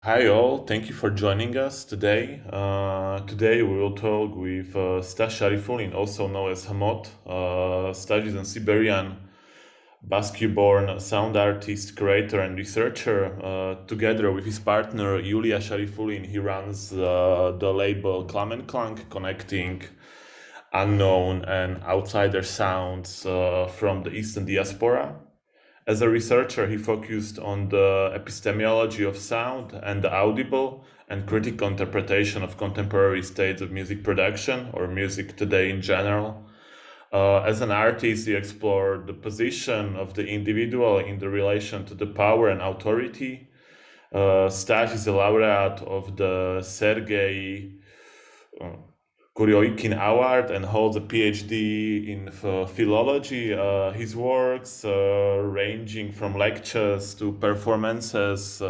Hi all, thank you for joining us today. Today we will talk with Stash Sharifulin, also known as HMOT. Stash is a Siberian Basque-born sound artist, creator, and researcher. Together with his partner Yulia Sharifulin, he runs the label Clam & Clank, connecting unknown and outsider sounds from the Eastern diaspora. As a researcher, he focused on the epistemology of sound and the audible and critical interpretation of contemporary states of music production or music today in general. As an artist, he explored the position of the individual in the relation to the power and authority. Stash is a laureate of the Sergei Kuryoikin Award and holds a PhD in philology. His works, ranging from lectures to performances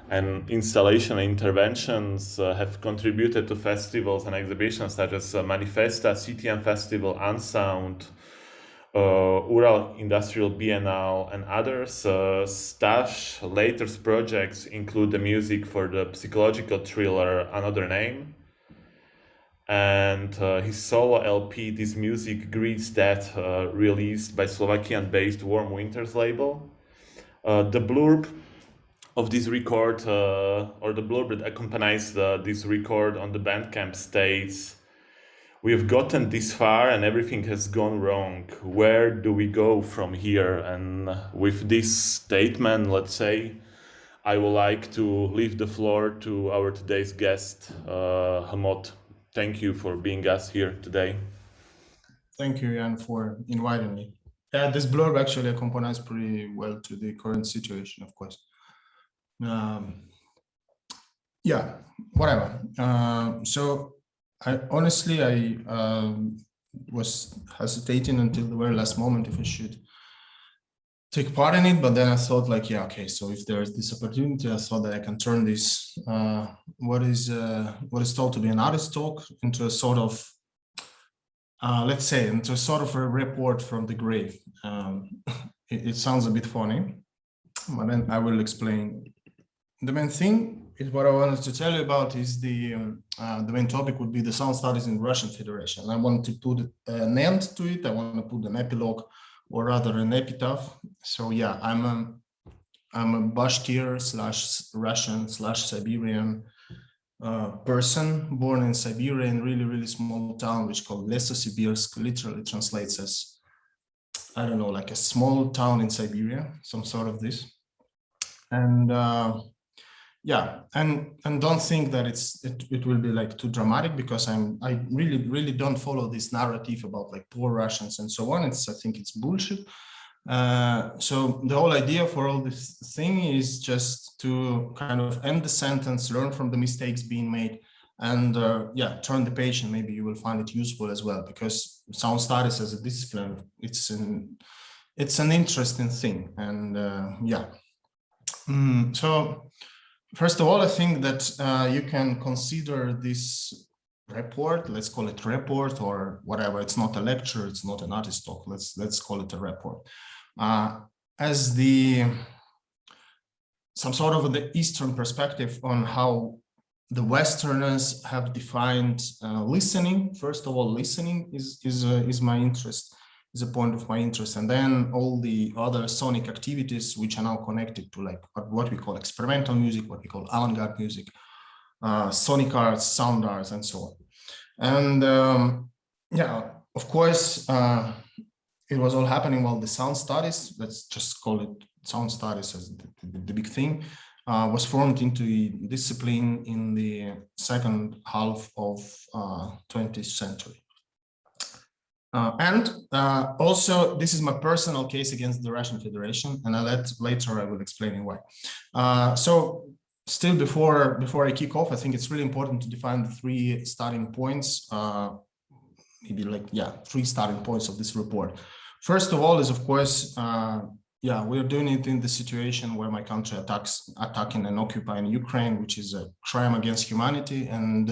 and installation interventions, have contributed to festivals and exhibitions such as Manifesta, CTM Festival, Unsound, Ural Industrial Biennale, and others. Stash latest projects include the music for the psychological thriller Another Name, and his solo LP, This Music Greets Death, released by Slovakian-based Warm Winters label. The blurb of this record, or the blurb that accompanies this record on the Bandcamp states, "We have gotten this far and everything has gone wrong. Where do we go from here?" And with this statement, let's say, I would like to leave the floor to our today's guest, HMOT. Thank you for being us here today. Thank you, Jan, for inviting me. Yeah, this blurb actually accompanies pretty well to the current situation, of course. Yeah, whatever. So I honestly, was hesitating until the very last moment if I should take part in it, but then I thought like, yeah, okay, so if there's this opportunity, I thought that I can turn this, what is thought to be an artist talk into a sort of, let's say, into a sort of a report from the grave. It sounds a bit funny, but then I will explain. The main thing is what I wanted to tell you about is the main topic would be the sound studies in Russian Federation. I want to put an end to it. I want to put an epilogue, or rather an epitaph. So yeah, I'm a Bashkir / Russian / Siberian person born in Siberia in really small town which called Lesosibirsk, literally translates as, I don't know, like a small town in Siberia, some sort of this. And yeah, and don't think that it will be like too dramatic, because I really don't follow this narrative about like poor Russians and so on. I think it's bullshit. So the whole idea for all this thing is just to kind of end the sentence, learn from the mistakes being made, and yeah, turn the page, and maybe you will find it useful as well, because sound studies as a discipline, it's an interesting thing. And yeah, so first of all, I think that you can consider this report, let's call it report or whatever. It's not a lecture, it's not an artist talk. Let's call it a report, as some sort of the Eastern perspective on how the Westerners have defined listening. First of all, listening is my interest, is a point of my interest, and then all the other sonic activities which are now connected to like what we call experimental music, what we call avant-garde music, sonic arts, sound arts, and so on. And yeah, of course, it was all happening while the sound studies, let's just call it sound studies as the big thing, was formed into a discipline in the second half of 20th century. And also, this is my personal case against the Russian Federation, and later I will explain why. So still before I kick off, I think it's really important to define the three starting points, maybe like, yeah, three starting points of this report. First of all is, of course, yeah, we're doing it in the situation where my country attacking and occupying Ukraine, which is a crime against humanity. And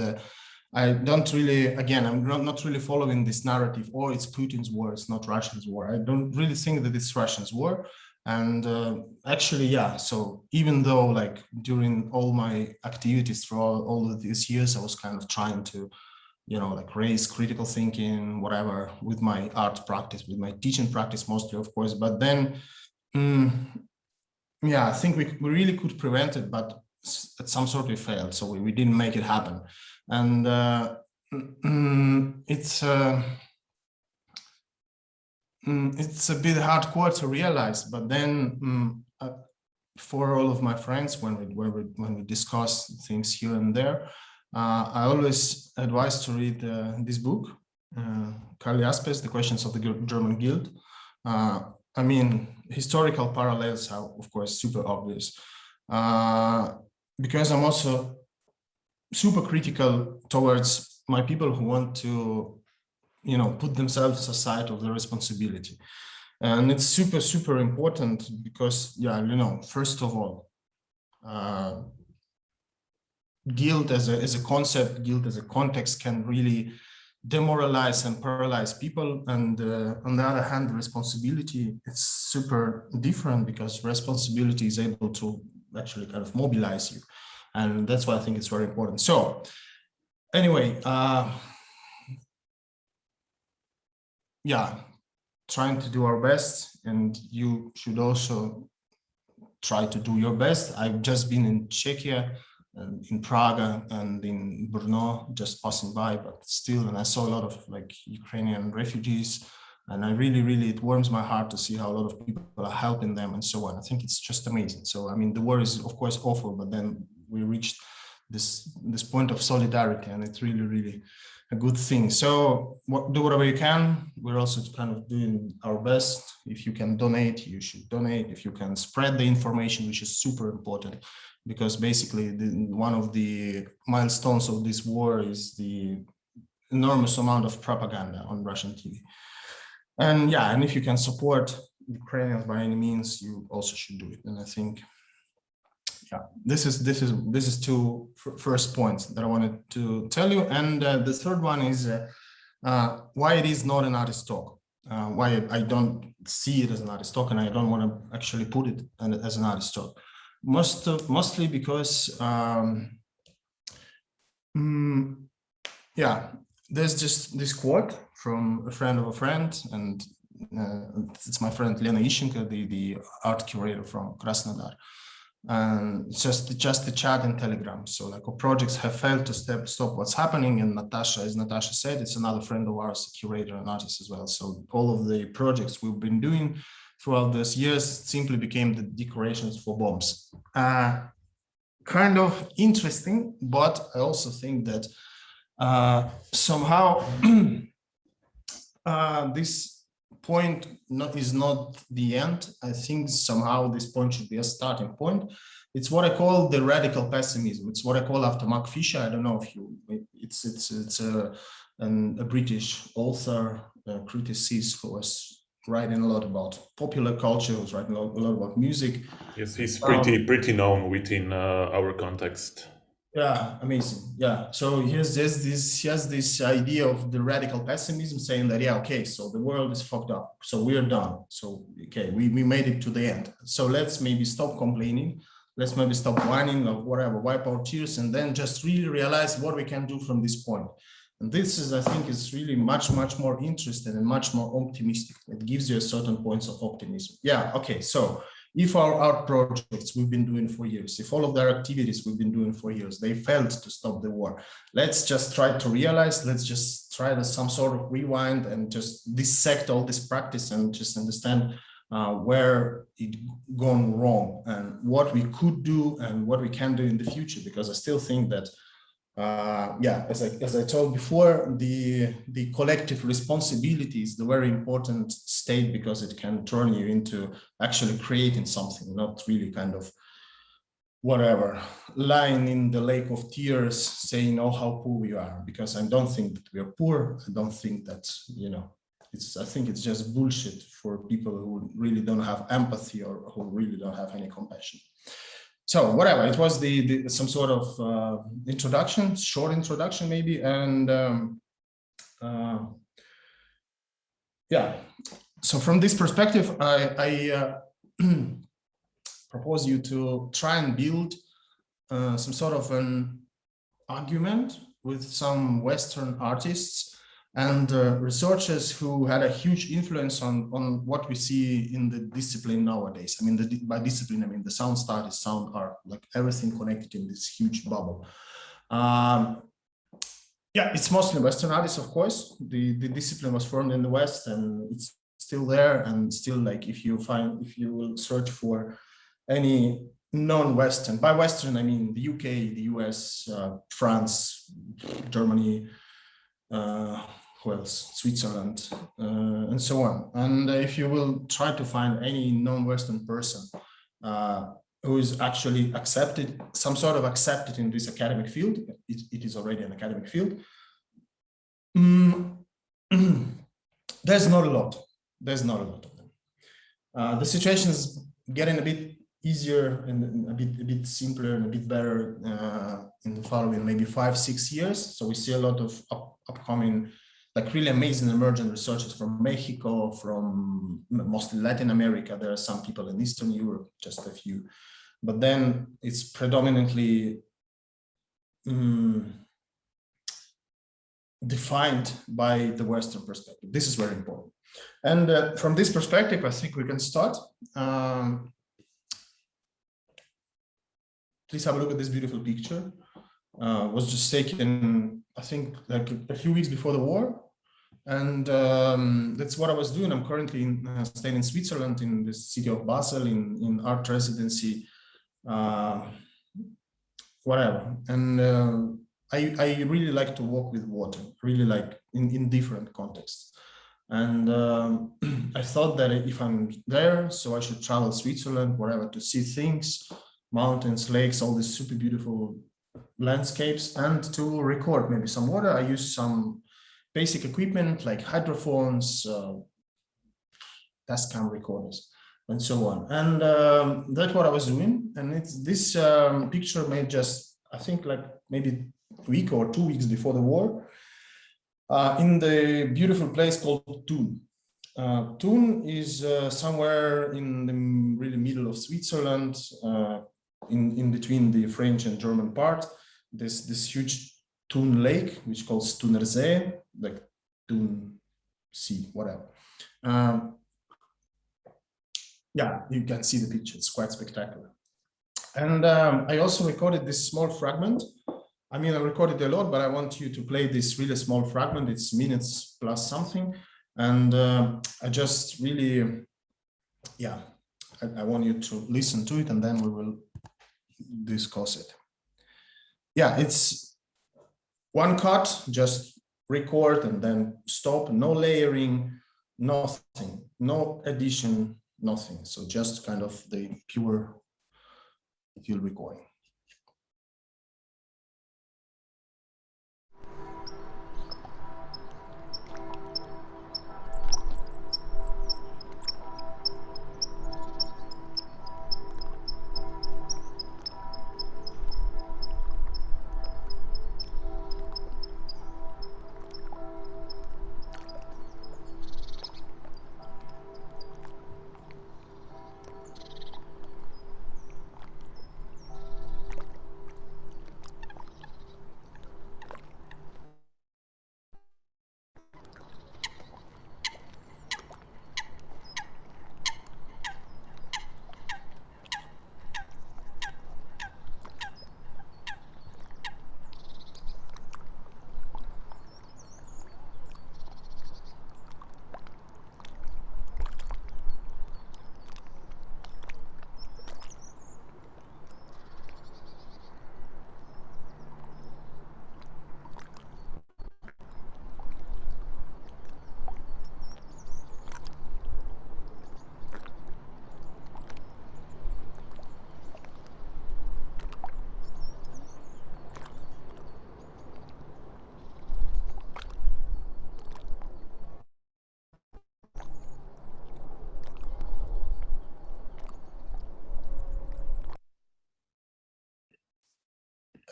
I don't really, again, I'm not really following this narrative, or it's Putin's war, it's not Russia's war. I don't really think that it's Russia's war. And actually, yeah, so even though like during all my activities throughout all of these years, I was kind of trying to, you know, like raise critical thinking, whatever, with my art practice, with my teaching practice mostly, of course. But then, yeah, I think we really could prevent it, but at some sort we failed. So we didn't make it happen. And it's a bit hardcore to realize, but then for all of my friends, when we discuss things here and there, I always advise to read this book, Karl Jaspers, The Questions of the German Guild. I mean, historical parallels are, of course, super obvious, because I'm also super critical towards my people who want to, you know, put themselves aside of the responsibility. And it's super, super important because, yeah, you know, first of all, guilt as a concept, guilt as a context can really demoralize and paralyze people. And on the other hand, the responsibility is super different because responsibility is able to actually kind of mobilize you. And that's why I think it's very important. So anyway, yeah, trying to do our best, and you should also try to do your best. I've just been in Czechia and in Prague and in Brno, just passing by, but still, and I saw a lot of like Ukrainian refugees, and I really, it warms my heart to see how a lot of people are helping them and so on. I think it's just amazing. So, I mean, the war is of course awful, but then we reached this point of solidarity, and it's really a good thing. So do whatever you can. We're also kind of doing our best. If you can donate, you should donate. If you can spread the information, which is super important, because basically one of the milestones of this war is the enormous amount of propaganda on Russian TV. And yeah, and if you can support Ukrainians by any means, you also should do it. And I think, yeah, this is two first points that I wanted to tell you. And the third one is why it is not an artist talk, why I don't see it as an artist talk, and I don't want to actually put it as an artist talk. Mostly because, yeah, there's just this quote from a friend of a friend, and it's my friend Lena Ishchenko, the art curator from Krasnodar. And just the chat and Telegram. So like our projects have failed to stop what's happening. And Natasha, as Natasha said, it's another friend of ours, a curator and artist as well. So all of the projects we've been doing throughout these years simply became the decorations for bombs. Kind of interesting, but I also think that somehow this point is not the end. I think somehow this point should be a starting point. It's what I call the radical pessimism. It's what I call after Mark Fisher. I don't know if you, it's a British author, criticist, who was writing a lot about popular culture, who was writing a lot about music. Yes, he's pretty known within our context. Yeah, amazing. Yeah, so he has this idea of the radical pessimism, saying that, yeah, okay, so the world is fucked up, so we're done. So, okay, we made it to the end. So let's maybe stop complaining. Let's maybe stop whining or whatever, wipe our tears, and then just really realize what we can do from this point. And this is, I think, is really much more interesting and much more optimistic. It gives you a certain points of optimism. Yeah, okay, so if our art projects we've been doing for years, if all of their activities we've been doing for years, they failed to stop the war, let's just try to realize, let's just try to some sort of rewind and just dissect all this practice and just understand where it gone wrong and what we could do and what we can do in the future. Because I still think that yeah, as I told before, the collective responsibility is the very important state, because it can turn you into actually creating something, not really kind of whatever, lying in the lake of tears saying, oh, how poor we are. Because I don't think that we are poor. I don't think that, you know, I think it's just bullshit for people who really don't have empathy or who really don't have any compassion. So whatever, it was some sort of introduction, short introduction maybe, and yeah. So from this perspective, I propose you to try and build some sort of an argument with some Western artists and researchers who had a huge influence on what we see in the discipline nowadays. I mean, by discipline, I mean the sound studies, sound art, like everything connected in this huge bubble. Yeah, it's mostly Western artists, of course. The discipline was formed in the West, and it's still there. And still, like, if you will search for any non-Western, by Western I mean the UK, the US, France, Germany, who else? Switzerland, and so on. And if you will try to find any non-Western person who is actually accepted, some sort of accepted in this academic field, it is already an academic field, there's not a lot. There's not a lot of them. The situation is getting a bit easier and a bit simpler and a bit better in the following maybe 5-6 years. So we see a lot of upcoming, like really amazing emergent researchers from Mexico, from mostly Latin America. There are some people in Eastern Europe, just a few, but then it's predominantly defined by the Western perspective. This is very important. And from this perspective, I think we can start. Please have a look at this beautiful picture. Was just taken, I think, like a few weeks before the war. And that's what I was doing. I'm currently staying in Switzerland, in the city of Basel, in art residency, whatever. And I really like to work with water, really like in different contexts. And I thought that if I'm there, so I should travel Switzerland, wherever, to see things, mountains, lakes, all these super beautiful landscapes, and to record maybe some water. I use some basic equipment like hydrophones, Tascam recorders, and so on. And that's what I was doing. And it's this picture made just, I think, like maybe a week or 2 weeks before the war, in the beautiful place called Thun. Thun is somewhere in the really middle of Switzerland, in between the French and German part. There's this huge Thun lake, which calls Thuner See, like Thun Sea, whatever. Yeah, you can see the picture. It's quite spectacular. And I also recorded this small fragment. I mean, I recorded a lot, but I want you to play this really small fragment. It's minutes plus something. And I just really, yeah, I want you to listen to it, and then we will discuss it. Yeah, it's one cut, just record and then stop, no layering, nothing, no addition, nothing. So just kind of the pure field recording.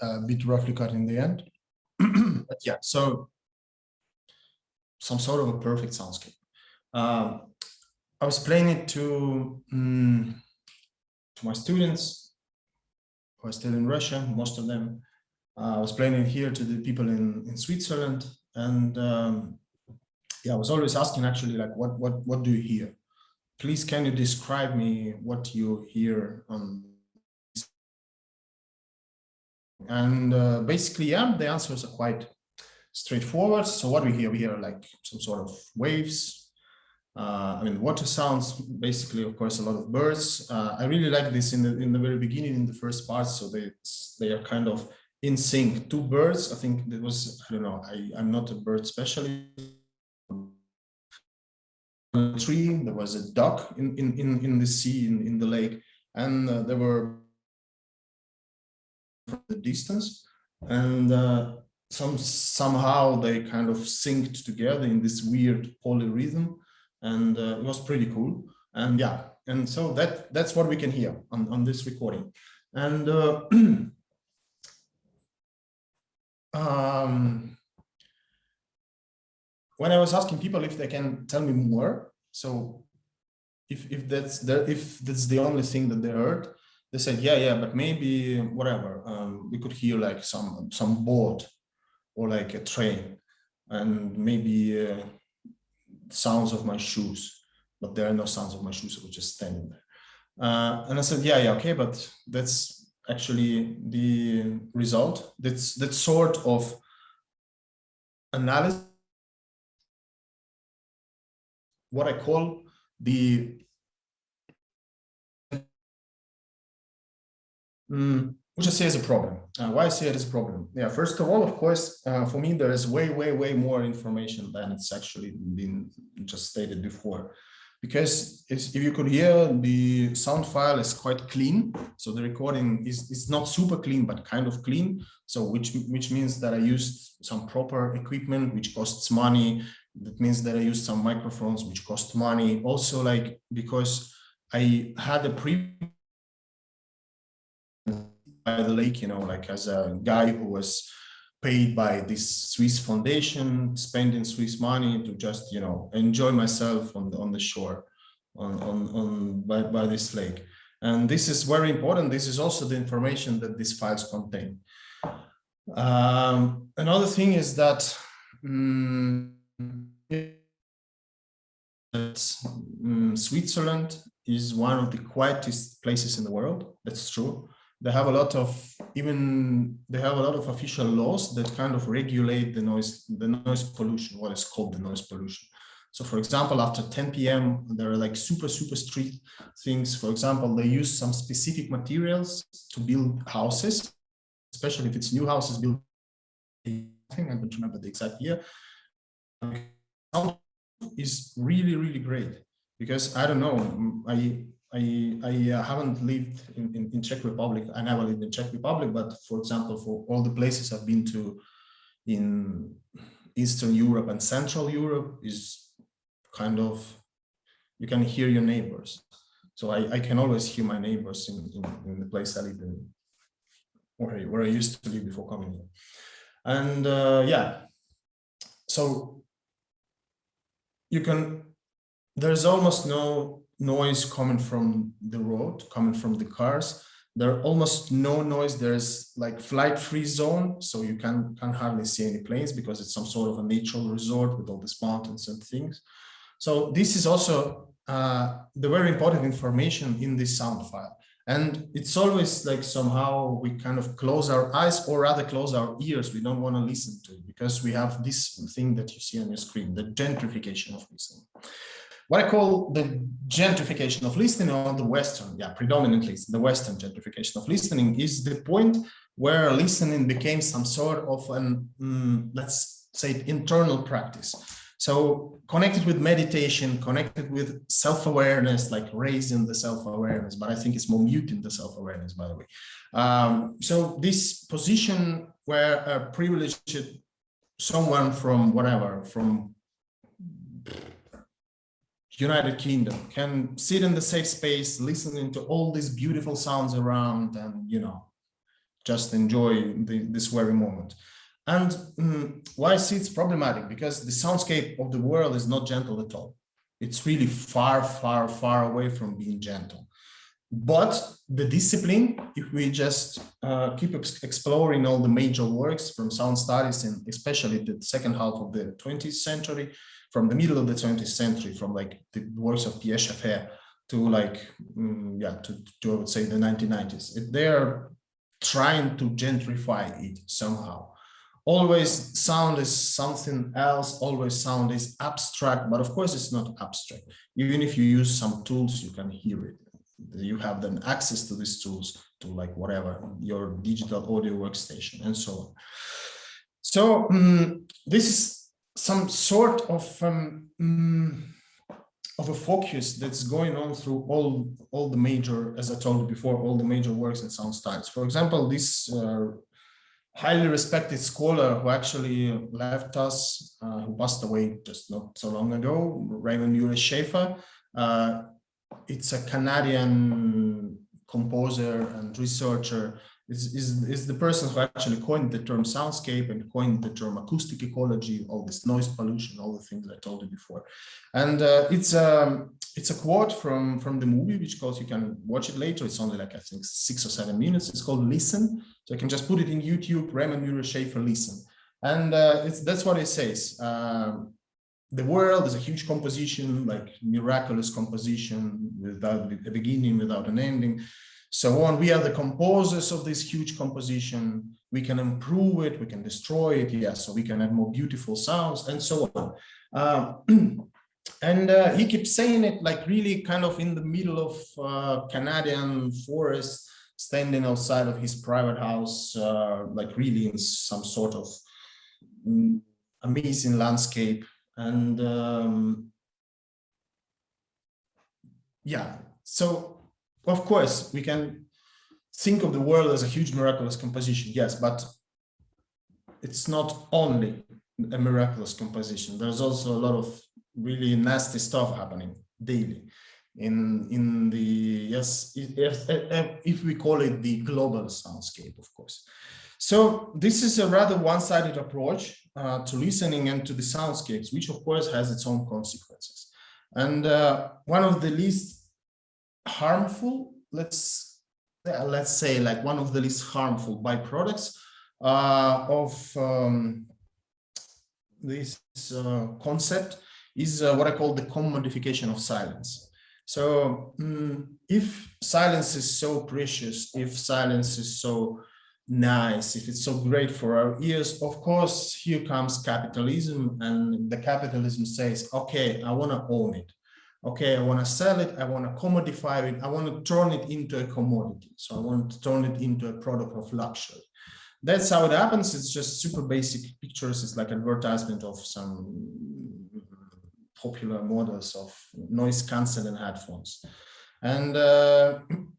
A bit roughly cut in the end. But yeah, so some sort of a perfect soundscape. I I was playing it to my students who are still in Russia, most of them. I was playing it here to the people in Switzerland, and yeah, I was always asking actually, like, what do you hear? Please, can you describe me what you hear on? And basically, yeah, the answers are quite straightforward. So what we hear like some sort of waves. I mean, water sounds, basically, of course, a lot of birds. I really like this in the very beginning, in the first part. So they are kind of in sync. Two birds. I think that was, I don't know. I'm not a bird specialist. A tree. There was a duck in the sea, in the lake, and there were from the distance, and somehow they kind of synced together in this weird polyrhythm, and it was pretty cool. And yeah, and so that's what we can hear on this recording. And when I was asking people if they can tell me more, so if that's the only thing that they heard, they said, yeah, but maybe whatever, we could hear like some boat or like a train, and maybe sounds of my shoes, but there are no sounds of my shoes. I was just standing there. And I said, yeah, okay, but that's actually the result. That's sort of analysis, what I call the which I say is a problem. Why I say it is a problem? Yeah, first of all, of course, for me, there is way more information than it's actually been just stated before. Because if you could hear, the sound file is quite clean. So the recording is not super clean, but kind of clean. So which means that I used some proper equipment, which costs money. That means that I used some microphones, which cost money. Also, like, because I had a by the lake, you know, like as a guy who was paid by this Swiss foundation, spending Swiss money to just, you know, enjoy myself on the shore, by this lake. And this is very important. This is also the information that these files contain. Another thing is that Switzerland is one of the quietest places in the world. That's true. They have a lot of official laws that kind of regulate the noise pollution, what is called the noise pollution. So for example, after 10 p.m., there are like super strict things. For example, they use some specific materials to build houses, especially if it's new houses built. I think I don't remember the exact year. Sound is really great, because I don't know, I haven't lived in Czech Republic. I never lived in Czech Republic, but for example, for all the places I've been to in Eastern Europe and Central Europe, is kind of, you can hear your neighbors. So I can always hear my neighbors in the place I live in, where I used to live before coming here. And yeah, so there's almost no noise coming from the road, coming from the cars. There are almost no noise. There's like flight-free zone, so you can hardly see any planes, because it's some sort of a natural resort with all these mountains and things. So this is also the very important information in this sound file. And it's always like somehow we kind of close our eyes, or rather close our ears. We don't want to listen to it, because we have this thing that you see on your screen, the gentrification of listening. What I call the gentrification of listening, or the Western, predominantly the Western gentrification of listening, is the point where listening became some sort of an, let's say, internal practice. So connected with meditation, connected with self-awareness, like raising the self-awareness, but I think it's more muting the self-awareness, by the way. So this position where a privileged someone from whatever, from United Kingdom, can sit in the safe space, listening to all these beautiful sounds around, and, you know, just enjoy this very moment. And why I see it's problematic? Because the soundscape of the world is not gentle at all. It's really far, far, far away from being gentle. But the discipline, if we just keep exploring all the major works from sound studies, and especially the second half of the 20th century, from the middle of the 20th century, from like the works of Pierre Schaeffer to like, to I would say the 1990s, they're trying to gentrify it somehow. Always sound is something else, always sound is abstract, but of course it's not abstract. Even if you use some tools, you can hear it. You have then access to these tools to like whatever, your digital audio workstation and so on. So this is some sort of a focus that's going on through all the major, as I told you before, all the major works in sound studies. For example, this highly respected scholar who actually left us, who passed away just not so long ago, Raymond Urey Schaeffer. It's a Canadian composer and researcher. Is the person who actually coined the term soundscape and coined the term acoustic ecology, all this noise pollution, all the things I told you before. And it's a quote from the movie, which goes, you can watch it later. It's only like, I think 6 or 7 minutes. It's called Listen. So I can just put it in YouTube, Raymond Urey Schaeffer, Listen. And that's what it says. The world is a huge composition, like miraculous composition, without a beginning, without an ending, so on. We are the composers of this huge composition. We can improve it, we can destroy it, yes, so we can have more beautiful sounds and so on. And he keeps saying it like really kind of in the middle of Canadian forest, standing outside of his private house, like really in some sort of amazing landscape. And yeah, so of course we can think of the world as a huge miraculous composition, yes, but it's not only a miraculous composition. There's also a lot of really nasty stuff happening daily in the, yes, if we call it the global soundscape, of course. So this is a rather one-sided approach to listening and to the soundscapes, which of course has its own consequences. And one of the least harmful, let's say like one of the least harmful byproducts of this concept is what I call the commodification of silence. So if silence is so precious, if silence is so nice, if it's so great for our ears, of course, here comes capitalism, and the capitalism says, okay, I want to own it. Okay, I want to sell it, I want to commodify it, I want to turn it into a commodity. So I want to turn it into a product of luxury. That's how it happens. It's just super basic pictures. It's like advertisement of some popular models of noise cancelling headphones. And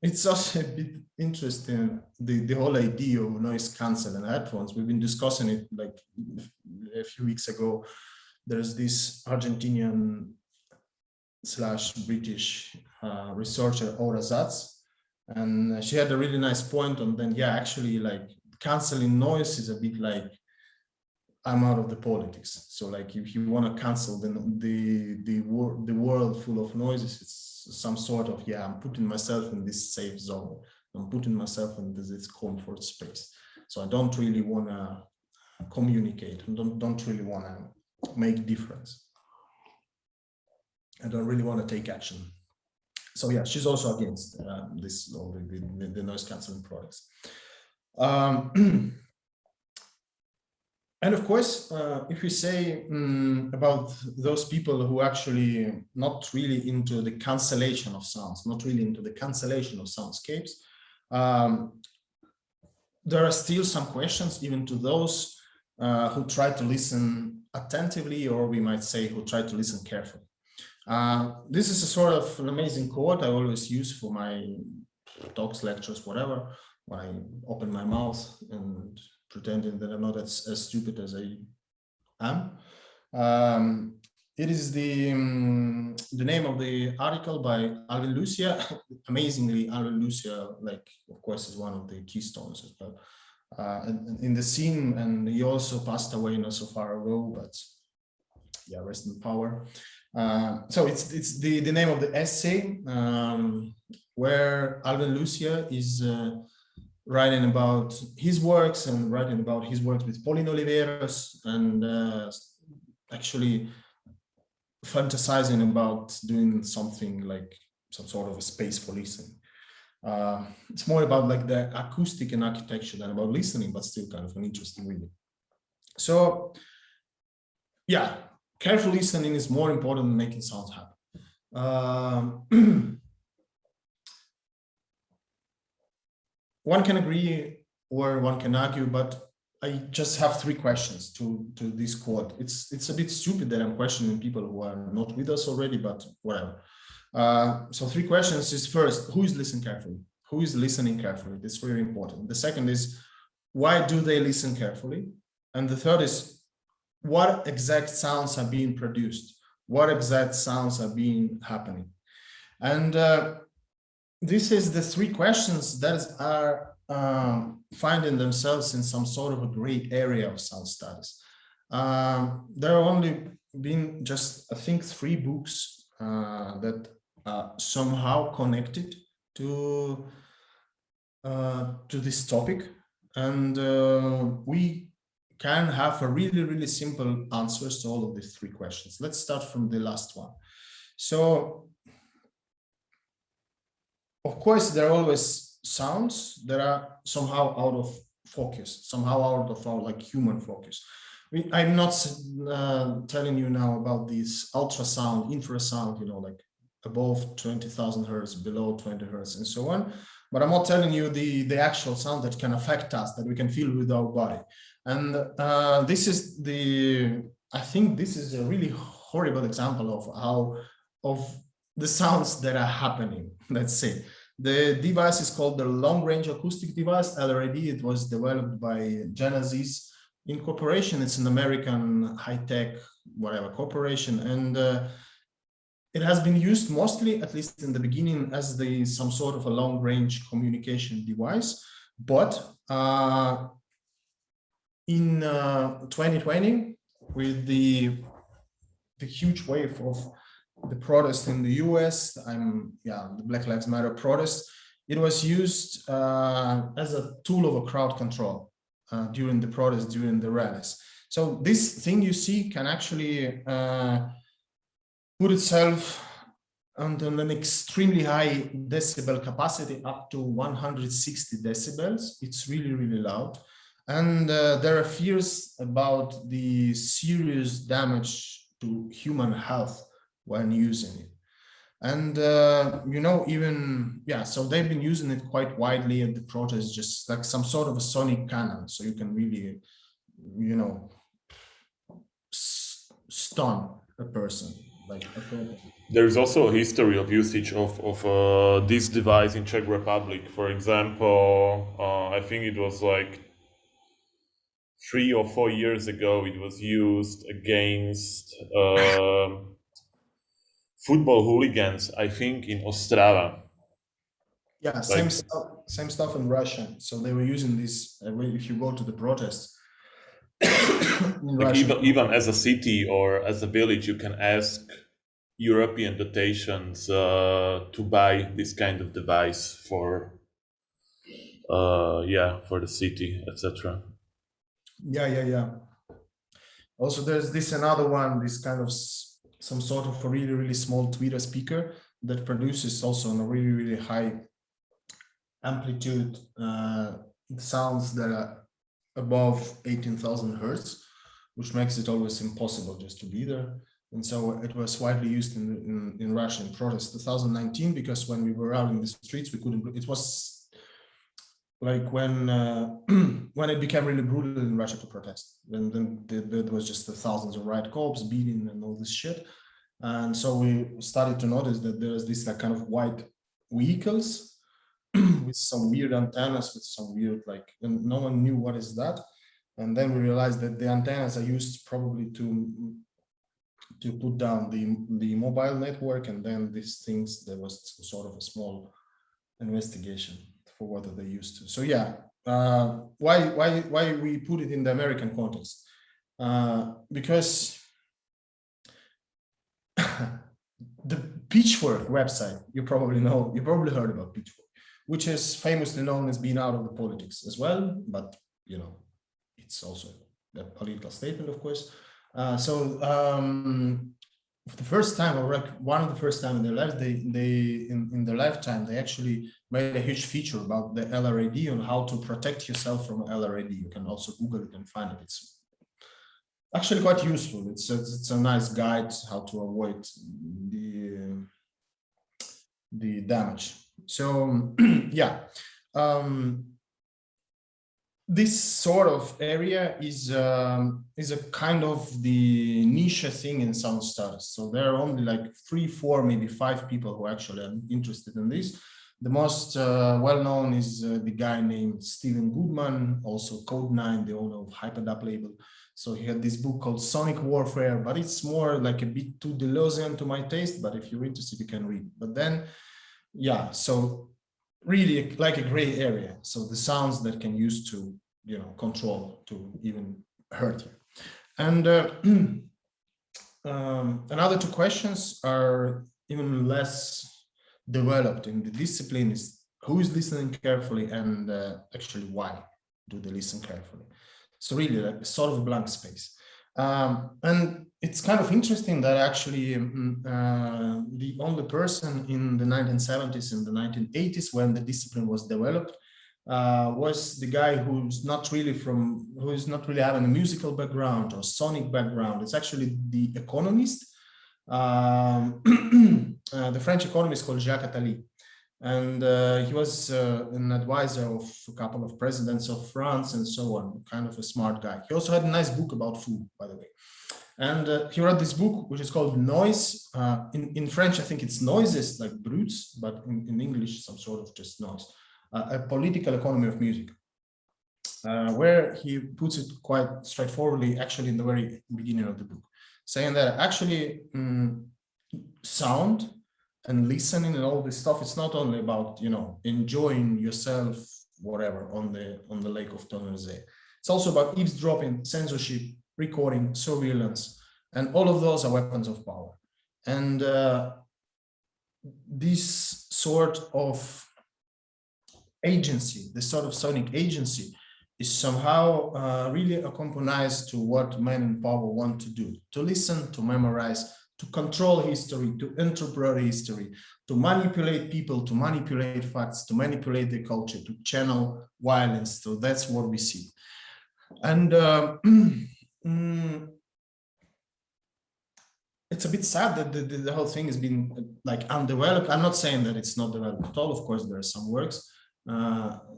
it's also a bit interesting, the whole idea of noise cancelling headphones. We've been discussing it like a few weeks ago. There's this Argentinian / British researcher, Aura Zatz, and she had a really nice point on then, yeah, actually like canceling noise is a bit like, I'm out of the politics. So like if you want to cancel the world full of noises, it's some sort of, yeah, I'm putting myself in this safe zone. I'm putting myself in this comfort space. So I don't really want to communicate. I don't really want to make difference. I don't really want to take action. So yeah, she's also against this, all the noise cancelling products. And of course, if we say about those people who actually not really into the cancellation of sounds, not really into the cancellation of soundscapes, there are still some questions even to those who try to listen attentively, or we might say who try to listen carefully. This is a sort of an amazing quote I always use for my talks, lectures, whatever, when I open my mouth and pretending that I'm not as stupid as I am. It is the name of the article by Alvin Lucia. Amazingly, Alvin Lucia, like, of course, is one of the keystones as well in the scene, and he also passed away not so far ago, but yeah, rest in power. So it's the name of the essay, where Alvin Lucia is writing about his works and writing about his works with Pauline Oliveros, and actually fantasizing about doing something like some sort of a space for listening. It's more about like the acoustic and architecture than about listening, but still kind of an interesting reading. So yeah, careful listening is more important than making sounds happen. One can agree or one can argue, but I just have 3 questions to this quote. It's a bit stupid that I'm questioning people who are not with us already, but whatever. So 3 questions is: first, who is listening carefully? Who is listening carefully? That's very important. The second is, why do they listen carefully? And the third is, what exact sounds are being produced? What exact sounds are being happening? And this is the 3 questions that are finding themselves in some sort of a gray area of sound studies. There have only been just, I think, 3 books that are somehow connected to this topic, and we can have a really simple answers to all of these 3 questions. Let's start from the last one. So, of course, there are always sounds that are somehow out of focus, somehow out of our like human focus. I'm not telling you now about this ultrasound, infrasound, you know, like above 20,000 hertz, below 20 hertz, and so on. But I'm not telling you the actual sound that can affect us, that we can feel with our body. And this is I think this is a really horrible example of the sounds that are happening. Let's say the device is called the long-range acoustic device, LRAD. It was developed by Genesis Incorporation. It's an American high-tech whatever corporation, and it has been used mostly, at least in the beginning, as some sort of a long-range communication device. But in 2020, with the huge wave of the protest in the US, the Black Lives Matter protest, it was used as a tool of a crowd control during the protest, during the rallies. So this thing you see can actually put itself on an extremely high decibel capacity, up to 160 decibels. It's really loud. And there are fears about the serious damage to human health when using it. And, you know, even, so they've been using it quite widely at the protest, just like some sort of a sonic cannon. So you can really, you know, stun a person. There's also a history of usage of this device in Czech Republic. For example, I think it was like 3 or 4 years ago, it was used against football hooligans, I think in Ostrava. Yeah, same stuff in Russia. So they were using this if you go to the protests. Like even as a city or as a village, you can ask European dotations to buy this kind of device for the city, etc. Yeah. Also, there's this another one, this kind of some sort of a really small tweeter speaker that produces also on a really high amplitude sounds that are above 18,000 hertz, which makes it always impossible just to be there. And so it was widely used in Russian protests 2019, because when we were out in the streets, we couldn't. It was like when it became really brutal in Russia to protest. Then there was just the thousands of riot cops beating and all this shit. And so we started to notice that there's this like kind of white vehicles with some weird antennas, with some weird and no one knew what is that. And then we realized that the antennas are used probably to put down the mobile network, and then these things, there was sort of a small investigation for what they used to. So why we put it in the American context? Because the Pitchfork website, you probably heard about Pitchfork, which is famously known as being out of the politics as well, but you know, it's also a political statement, of course. For the first time, or like one of the first time in their life, in their lifetime, they actually made a huge feature about the LRAD on how to protect yourself from LRAD. You can also Google it and find it. It's actually quite useful. It's a nice guide how to avoid the damage. So yeah, this sort of area is a kind of the niche thing in sound studies. So there are only like 3, 4, maybe 5 people who actually are interested in this. The most well-known is the guy named Steven Goodman, also Code9, the owner of Hyperdub label. So he had this book called Sonic Warfare, but it's more like a bit too Deleuzian to my taste, but if you're interested, you can read. But then, yeah, so really like a gray area. So the sounds that can use to, you know, control to even hurt you. And another 2 questions are even less developed in the discipline is who is listening carefully and actually why do they listen carefully. So really like a sort of a blank space. And it's kind of interesting that actually the only person in the 1970s and the 1980s when the discipline was developed was the guy who's not really having a musical background or sonic background. It's actually the economist, the French economist called Jacques Attali. And he was an advisor of a couple of presidents of France and so on, kind of a smart guy. He also had a nice book about food, by the way. And he wrote this book, which is called Noise. In French, I think it's noises, like brutes, but in English, some sort of just noise. A political economy of music, where he puts it quite straightforwardly, actually in the very beginning of the book, saying that actually sound and listening and all this stuff, it's not only about, you know, enjoying yourself, whatever, on the lake of Tonneuze. It's also about eavesdropping, censorship, recording, surveillance, and all of those are weapons of power. And this sort of agency, this sort of sonic agency, is somehow really accompanies to what men in power want to do: to listen, to memorize, to control history, to interpret history, to manipulate people, to manipulate facts, to manipulate the culture, to channel violence. So that's what we see. And it's a bit sad that the whole thing has been like undeveloped. I'm not saying that it's not developed at all. Of course, there are some works,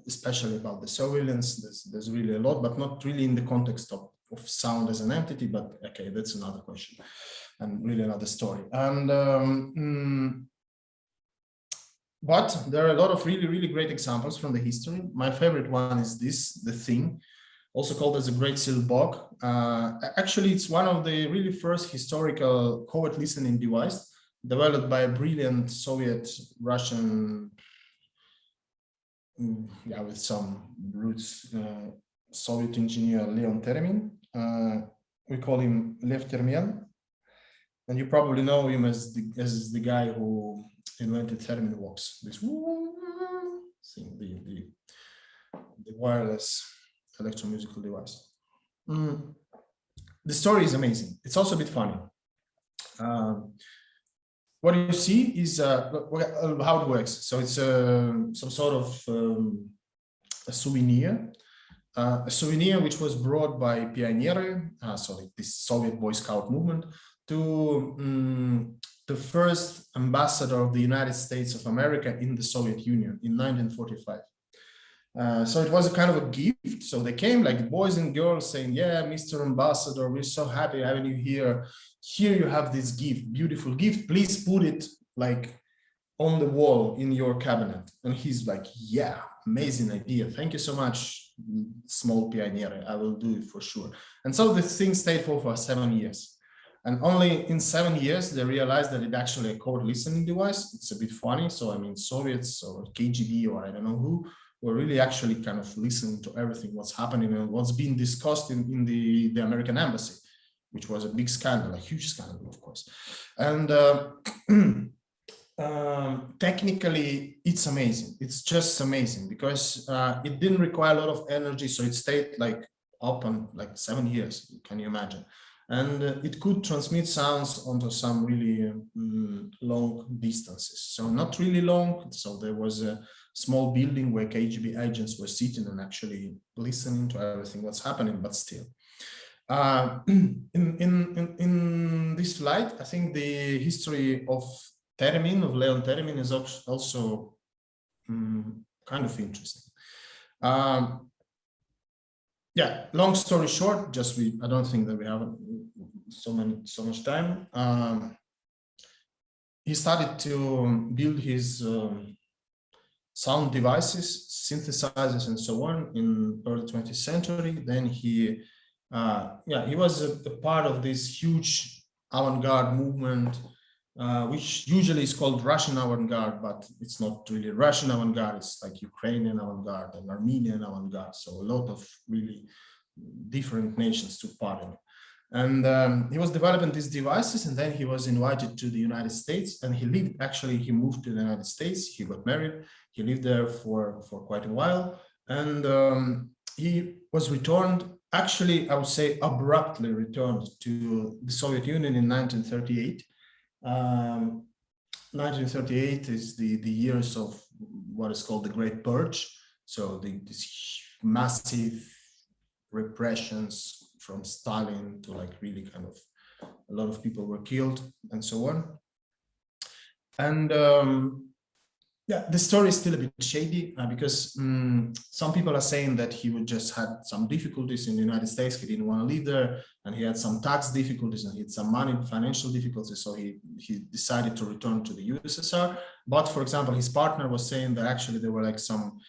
especially about the surveillance. There's really a lot, but not really in the context of sound as an entity. But okay, that's another question and really another story. And but there are a lot of really great examples from the history. My favorite one is this, The Thing, also called as a Great Seal Bog. Actually, it's one of the really first historical covert listening device developed by a brilliant Soviet Russian, with some roots, Soviet engineer Leon Teremin. We call him Lev Termian, and you probably know him as the guy who invented Termin Vox, this thing, the wireless electromusical device. The story is amazing. It's also a bit funny. What you see is how it works. So it's some sort of a souvenir which was brought by Pioneer, so like this Soviet Boy Scout movement, to the first ambassador of the United States of America in the Soviet Union in 1945. So it was a kind of a gift. So they came like boys and girls saying, yeah, Mr. Ambassador, we're so happy having you here. Here you have this gift, beautiful gift. Please put it like on the wall in your cabinet. And he's like, yeah, amazing idea. Thank you so much, small Pioneer. I will do it for sure. And so the thing stayed for 7 years. And only in 7 years, they realized that it's actually a code listening device. It's a bit funny. So, I mean, Soviets or KGB or I don't know who were really actually kind of listening to everything, what's happening and what's being discussed in the American embassy. which was a big scandal, a huge scandal, of course. And technically, it's amazing. It's just amazing because it didn't require a lot of energy, so it stayed like up on like 7 years. Can you imagine? And it could transmit sounds onto some really long distances. So not really long. So there was a small building where KGB agents were sitting and actually listening to everything that's happening, but still. In this light, I think the history of Leon Termin is also kind of interesting. Yeah, long story short, I don't think that we have so much time. He started to build his sound devices, synthesizers, and so on in early 20th century. Then he was a part of this huge avant-garde movement, which usually is called Russian avant-garde, but it's not really Russian avant-garde. It's like Ukrainian avant-garde and Armenian avant-garde. So a lot of really different nations took part in it. And he was developing these devices, and then he was invited to the United States, and he moved to the United States. He got married. He lived there for quite a while, and he was returned. Actually, I would say abruptly returned to the Soviet Union in 1938. 1938 is the years of what is called the Great Purge. So these massive repressions from Stalin to like really kind of a lot of people were killed and so on. And the story is still a bit shady because some people are saying that he would just had some difficulties in the United States. He didn't want to live there, and he had some tax difficulties and he had some financial difficulties. So he decided to return to the USSR. But for example, his partner was saying that actually there were like some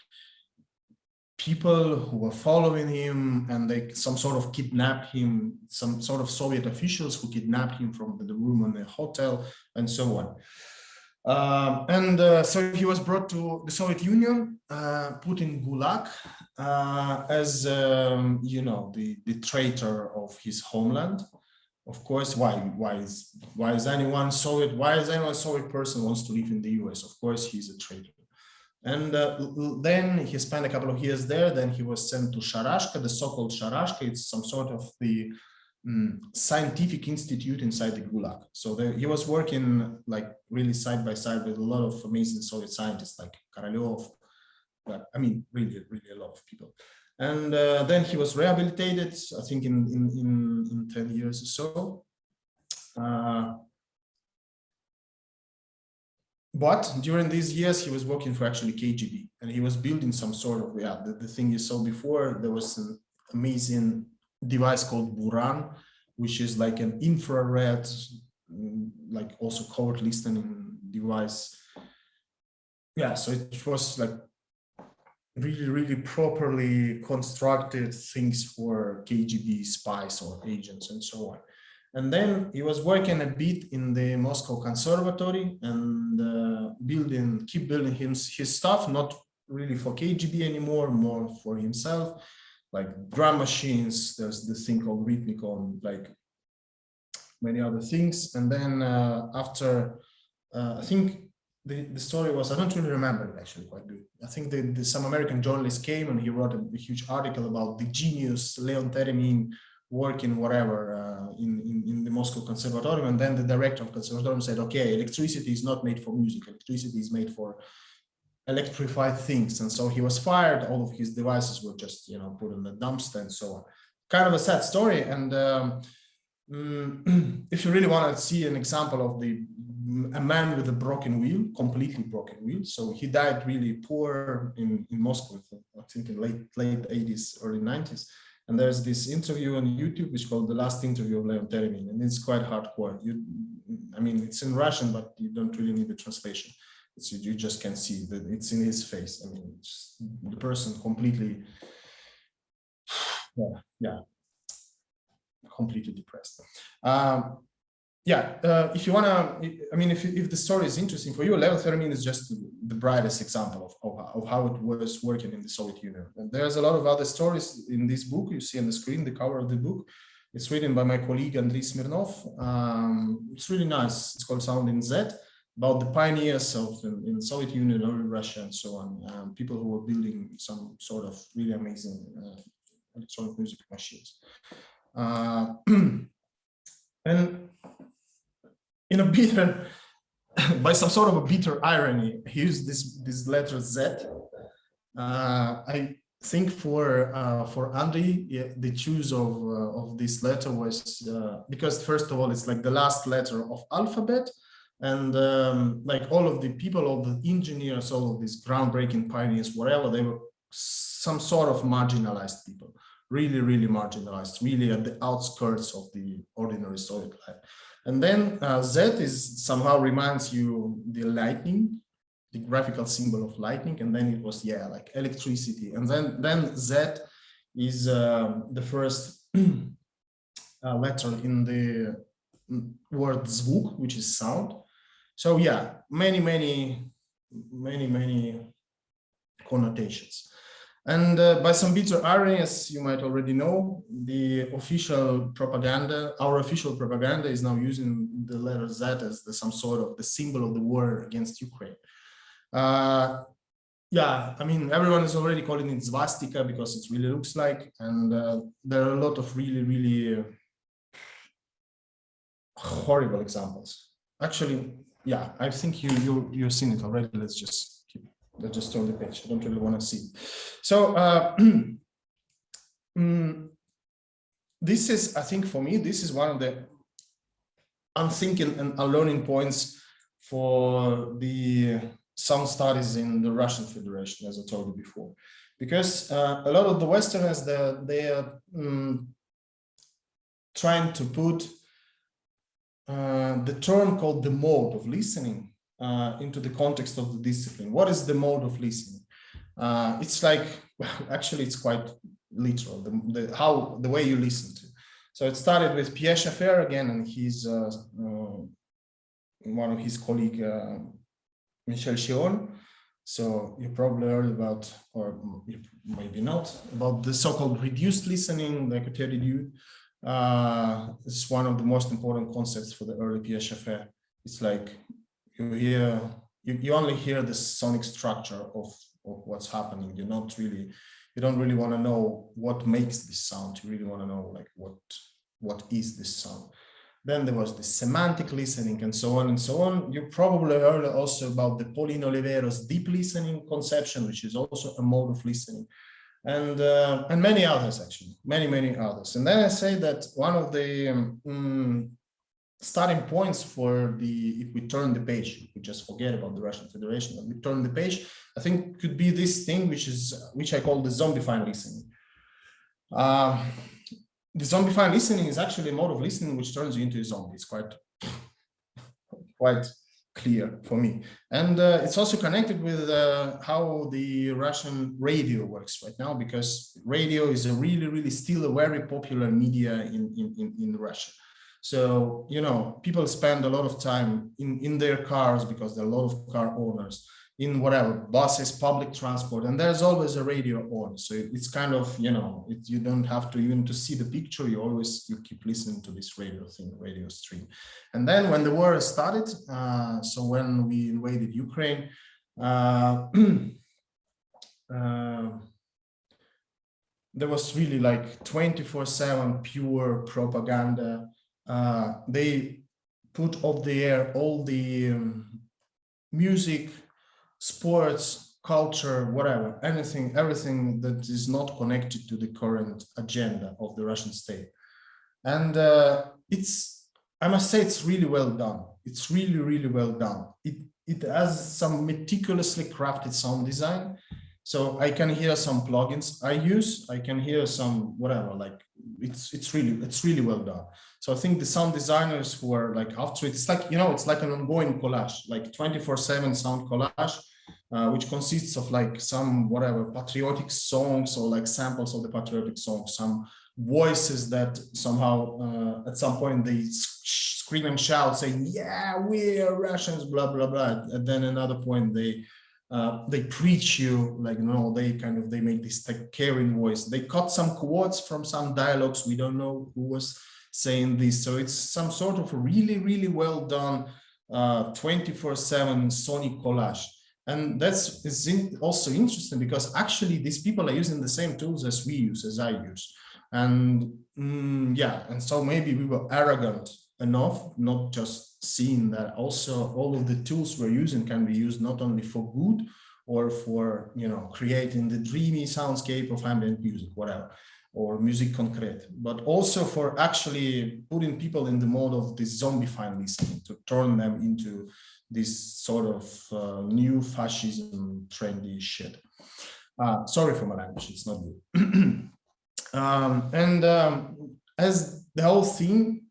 people who were following him, and they some sort of kidnapped him, some sort of Soviet officials who kidnapped him from the room in the hotel and so on. So he was brought to the Soviet Union, put in Gulag as, the traitor of his homeland. Of course, why is anyone Soviet person wants to live in the US? Of course, he's a traitor. And then he spent a couple of years there. Then he was sent to Sharashka, the so-called Sharashka. It's some sort of the scientific institute inside the Gulag. So he was working like really side by side with a lot of amazing Soviet scientists like Korolev. Really, really a lot of people. And then he was rehabilitated, I think in 10 years or so. But during these years, he was working for actually KGB, and he was building some sort of, the thing you saw before. There was an amazing device called Buran, which is like an infrared, like also code listening device. Yeah, so it was like really, really properly constructed things for KGB spies or agents and so on. And then he was working a bit in the Moscow Conservatory and keep building his stuff, not really for KGB anymore, more for himself, like drum machines. There's this thing called Rhythmicon, like many other things. And then after, I think the story was, I don't really remember it actually quite good. I think some American journalist came and he wrote a huge article about the genius Leon Termin working whatever in the Moscow Conservatorium, and then the director of Conservatorium said, okay, electricity is not made for music, electricity is made for electrified things. And so he was fired. All of his devices were just put in the dumpster and so on. Kind of a sad story. And if you really want to see an example of a man with a broken wheel, completely broken wheel. So he died really poor in Moscow, I think in late 80s, early 90s. And there's this interview on YouTube, which is called The Last Interview of Leon Termin, and it's quite hardcore. It's in Russian, but you don't really need the translation. You just can see that it's in his face. The person completely, completely depressed. If you wanna, if the story is interesting for you, Leon Termin is just the brightest example of how it was working in the Soviet Union. And there's a lot of other stories in this book. You see on the screen, the cover of the book. It's written by my colleague Andrei Smirnov. It's really nice. It's called Sound in Z, about the pioneers of in Soviet Union, early Russia, and so on. People who were building some sort of really amazing electronic music machines. And in a bitter, by some sort of a bitter irony, he used this letter Z. I think for Andrei, yeah, the choice of this letter was because first of all, it's like the last letter of alphabet, and like all of the people, all the engineers, all of these groundbreaking pioneers, whatever, they were some sort of marginalized people, really, really marginalized, really at the outskirts of the ordinary Soviet life. And then Z is somehow reminds you the lightning, the graphical symbol of lightning, and then it was, yeah, like electricity. And then Z is the first letter in the word zvuk, which is sound. So yeah, many connotations. And by some bitter irony, as you might already know, the official propaganda, our official propaganda, is now using the letter Z as some sort of the symbol of the war against Ukraine. Yeah, I mean, everyone is already calling it swastika because it really looks like, and there are a lot of really horrible examples. Actually, yeah, I think you've seen it already. Let's just turn the page. I don't really want to see it. So this is, I think, for me, this is one of the unthinking and unlearning points for the sound studies in the Russian Federation, as I told you before, because a lot of the Westerners, they are trying to put the term called the mode of listening into the context of the discipline. What is the mode of listening? It's like, well, actually, it's quite literal, the way you listen to. So it started with Pierre Schaeffer again, and he's one of his colleague, Michel Chion. So you probably heard about, or maybe not, about the so-called reduced listening, like Teorie. It's one of the most important concepts for the early Pierre Schaeffer. It's like you only hear the sonic structure of what's happening. You don't really want to know what makes this sound. You really want to know like what is this sound. Then there was the semantic listening and so on and so on. You probably heard also about the Pauline Oliveira's deep listening conception, which is also a mode of listening, and many others, actually, many others. And then I say that one of the starting points for if we turn the page, if we just forget about the Russian Federation and we turn the page, I think could be this thing, which I call the zombifying listening. The zombifying listening is actually a mode of listening which turns you into a zombie. It's quite clear for me. And it's also connected with how the Russian radio works right now, because radio is a really still a very popular media in Russia. So, you know, people spend a lot of time in their cars because there are a lot of car owners, in whatever, buses, public transport, and there's always a radio on. So it's kind of, you know, you don't have to even to see the picture, you keep listening to this radio stream. And then when the war started, so when we invaded Ukraine, there was really like 24/7 pure propaganda. They put off the air all the music, sports, culture, whatever, everything that is not connected to the current agenda of the Russian state. And I must say, it's really well done. It's really well done. It has some meticulously crafted sound design. So I can hear some plugins I use. I can hear some whatever, like it's really well done. So I think the sound designers who are like after it, it's like, you know, it's like an ongoing collage, like 24/7 sound collage, which consists of like some whatever patriotic songs or like samples of the patriotic songs, some voices that somehow at some point they scream and shout saying, yeah, we are Russians, blah, blah, blah. And then another point they they preach you, like, no, they make this like caring voice. They cut some quotes from some dialogues. We don't know who was saying this. So it's some sort of really, really well done 24/7 sonic collage. And that's also interesting because actually these people are using the same tools as we use, as I use. And yeah, and so maybe we were arrogant enough, not just seeing that also all of the tools we're using can be used not only for good or for, you know, creating the dreamy soundscape of ambient music, whatever, or music concrete, but also for actually putting people in the mode of this zombie-fied listening, to turn them into this sort of new fascism trendy shit. Sorry for my language, it's not good. As the whole thing,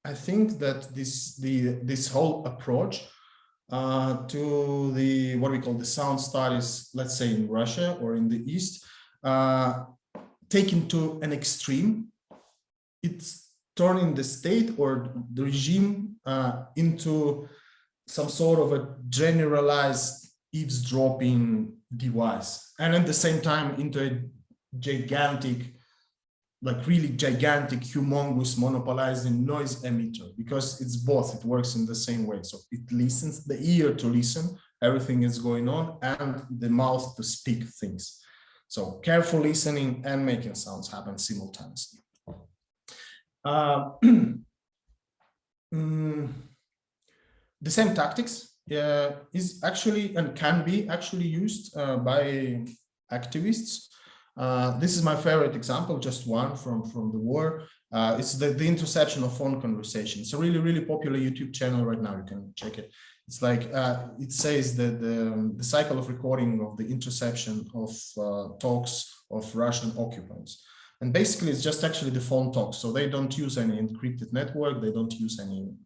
I think that this whole approach to the what we call the sound studies, let's say in Russia or in the East, taken to an extreme, it's turning the state or the regime into some sort of a generalized eavesdropping device, and at the same time into a gigantic, like really gigantic, humongous, monopolizing noise emitter, because it's both, it works in the same way. So it listens, the ear to listen, everything is going on, and the mouth to speak things. So careful listening and making sounds happen simultaneously. The same tactics is actually and can be actually used by activists. This is my favorite example, just one from the war. It's the interception of phone conversation. It's a really, really popular YouTube channel right now. You can check it. It's like, it says that the cycle of recording of the interception of talks of Russian occupants. And basically, it's just actually the phone talks. So they don't use any encrypted network. They don't use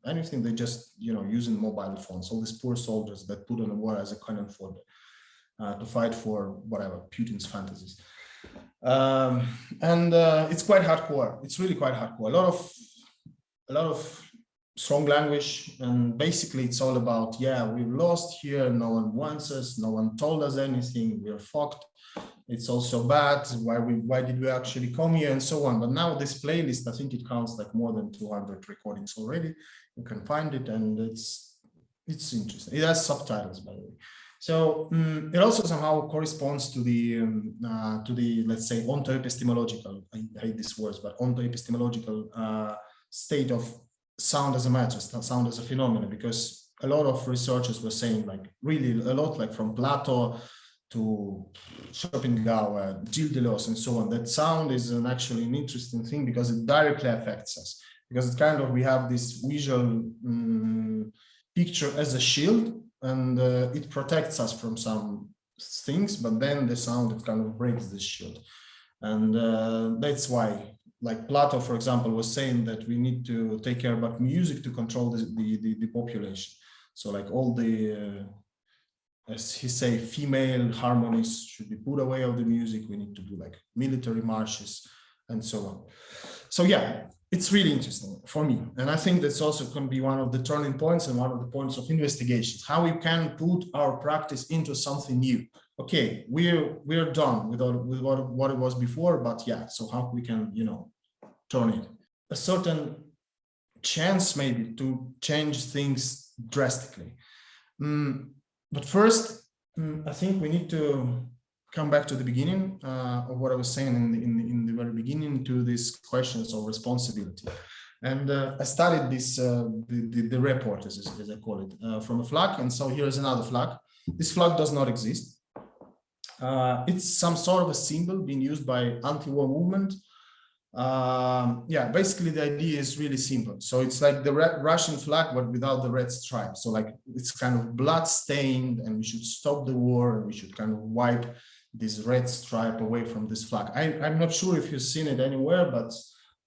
anything. They just, you know, using mobile phones. All these poor soldiers that put on the war as a cannon fodder to fight for whatever, Putin's fantasies. It's quite hardcore. It's really quite hardcore. A lot of strong language, and basically it's all about, yeah, we've lost here. No one wants us. No one told us anything. We're fucked. It's also bad. Why did we actually come here, and so on. But now this playlist, I think it counts like more than 200 recordings already. You can find it, and it's interesting. It has subtitles, by the way. So it also somehow corresponds to the let's say ontoepistemological, I hate these words, but ontoepistemological state of sound as a matter, sound as a phenomenon, because a lot of researchers were saying, like really a lot, like from Plato to Schopenhauer, Gilles Deleuze, and so on, that sound is actually an interesting thing because it directly affects us, because it's kind of, we have this visual picture as a shield, and it protects us from some things, but then the sound, it kind of breaks this shield. And that's why, like Plato, for example, was saying that we need to take care about music to control the population. So like all the, as he say, female harmonies should be put away of the music. We need to do like military marches and so on. So yeah, it's really interesting for me. And I think that's also can be one of the turning points and one of the points of investigation, how we can put our practice into something new. Okay, we're done with what it was before, but yeah, so how we can, you know, turn it. A certain chance maybe to change things drastically. But first, I think we need to come back to the beginning of what I was saying in the very beginning, to these questions of responsibility. And I studied this, the report, as I call it, from a flag. And so here is another flag. This flag does not exist. It's some sort of a symbol being used by anti-war movement. Yeah, basically the idea is really simple. So it's like the Russian flag, but without the red stripe. So like it's kind of blood stained, and we should stop the war, and we should kind of wipe this red stripe away from this flag. I'm not sure if you've seen it anywhere, but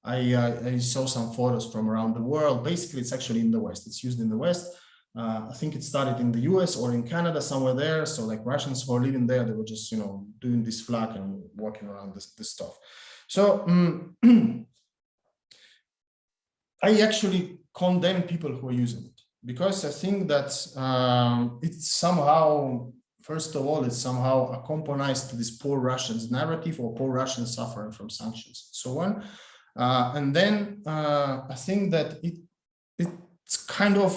I saw some photos from around the world. Basically, it's actually in the West. It's used in the West. I think it started in the US or in Canada, somewhere there. So like Russians who are living there, they were just, you know, doing this flag and walking around this stuff. So I actually condemn people who are using it, because I think that it's somehow first of all, it's somehow accompanies to this poor Russians narrative or poor Russians suffering from sanctions and so on. And then I think that it's kind of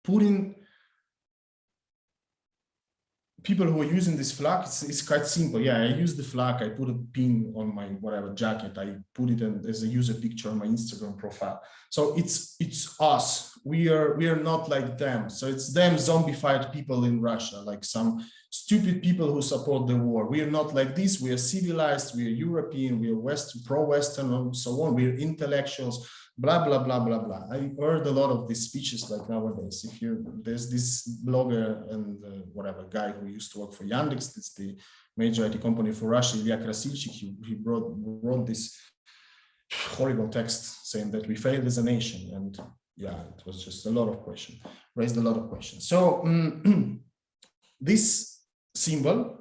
putting people who are using this flag, it's quite simple. Yeah, I use the flag, I put a pin on my whatever jacket, I put it as a user picture on my Instagram profile. So it's us. We are not like them. So it's them zombified people in Russia, like some stupid people who support the war. We are not like this. We are civilized, we are European, we are Western, pro-Western, and so on. We are intellectuals, blah, blah, blah, blah, blah. I heard a lot of these speeches like nowadays. There's this blogger and whatever guy who used to work for Yandex, it's the major IT company for Russia, Ilya Krasilchik, he wrote this horrible text saying that we failed as a nation. And yeah, it was just a lot of questions, raised a lot of questions. So this symbol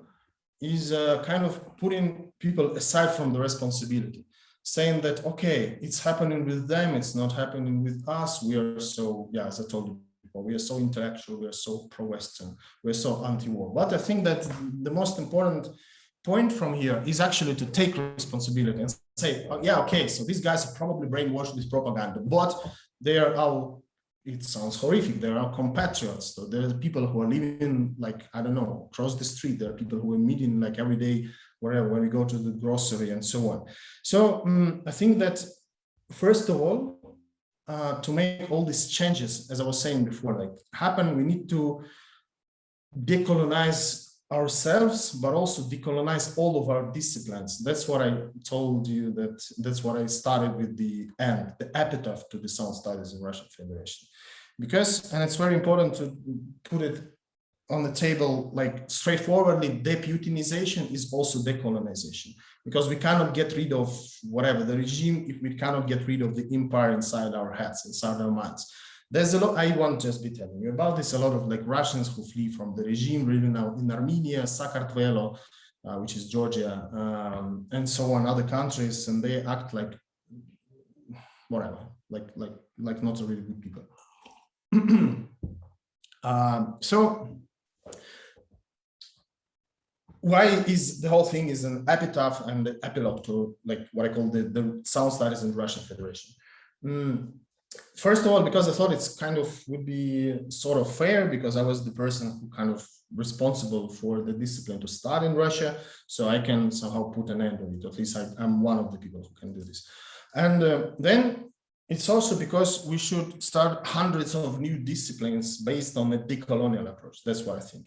is kind of putting people aside from the responsibility, saying that, okay, it's happening with them, it's not happening with us. We are so, yeah, as I told you before, we are so intellectual, we are so pro-Western, we're so anti-war. But I think that the most important point from here is actually to take responsibility and say, oh, yeah, okay, so these guys are probably brainwashed with propaganda, but they are our, it sounds horrific, there are compatriots. So there are people who are living, like, I don't know, across the street. There are people who are meeting like every day, wherever, when we go to the grocery and so on. So I think that, first of all, to make all these changes, as I was saying before, like happen, we need to decolonize ourselves, but also decolonize all of our disciplines. That's what I told you, that's what I started with the end, the epitaph to the sound studies in Russian Federation. Because, and it's very important to put it on the table, like straightforwardly, deputinization is also decolonization, because we cannot get rid of whatever the regime if we cannot get rid of the empire inside our heads, inside our minds. There's a lot, I won't just be telling you about this, a lot of like Russians who flee from the regime, really now in Armenia, Sakartvelo, which is Georgia, and so on, other countries, and they act like whatever, like not really good people. So why is the whole thing is an epitaph and the epilogue to like what I call the sound studies in the Russian Federation? First of all, because I thought it's kind of would be sort of fair, because I was the person who kind of responsible for the discipline to start in Russia, so I can somehow put an end to it. At least I'm one of the people who can do this. And then it's also because we should start hundreds of new disciplines based on a decolonial approach. That's what I think.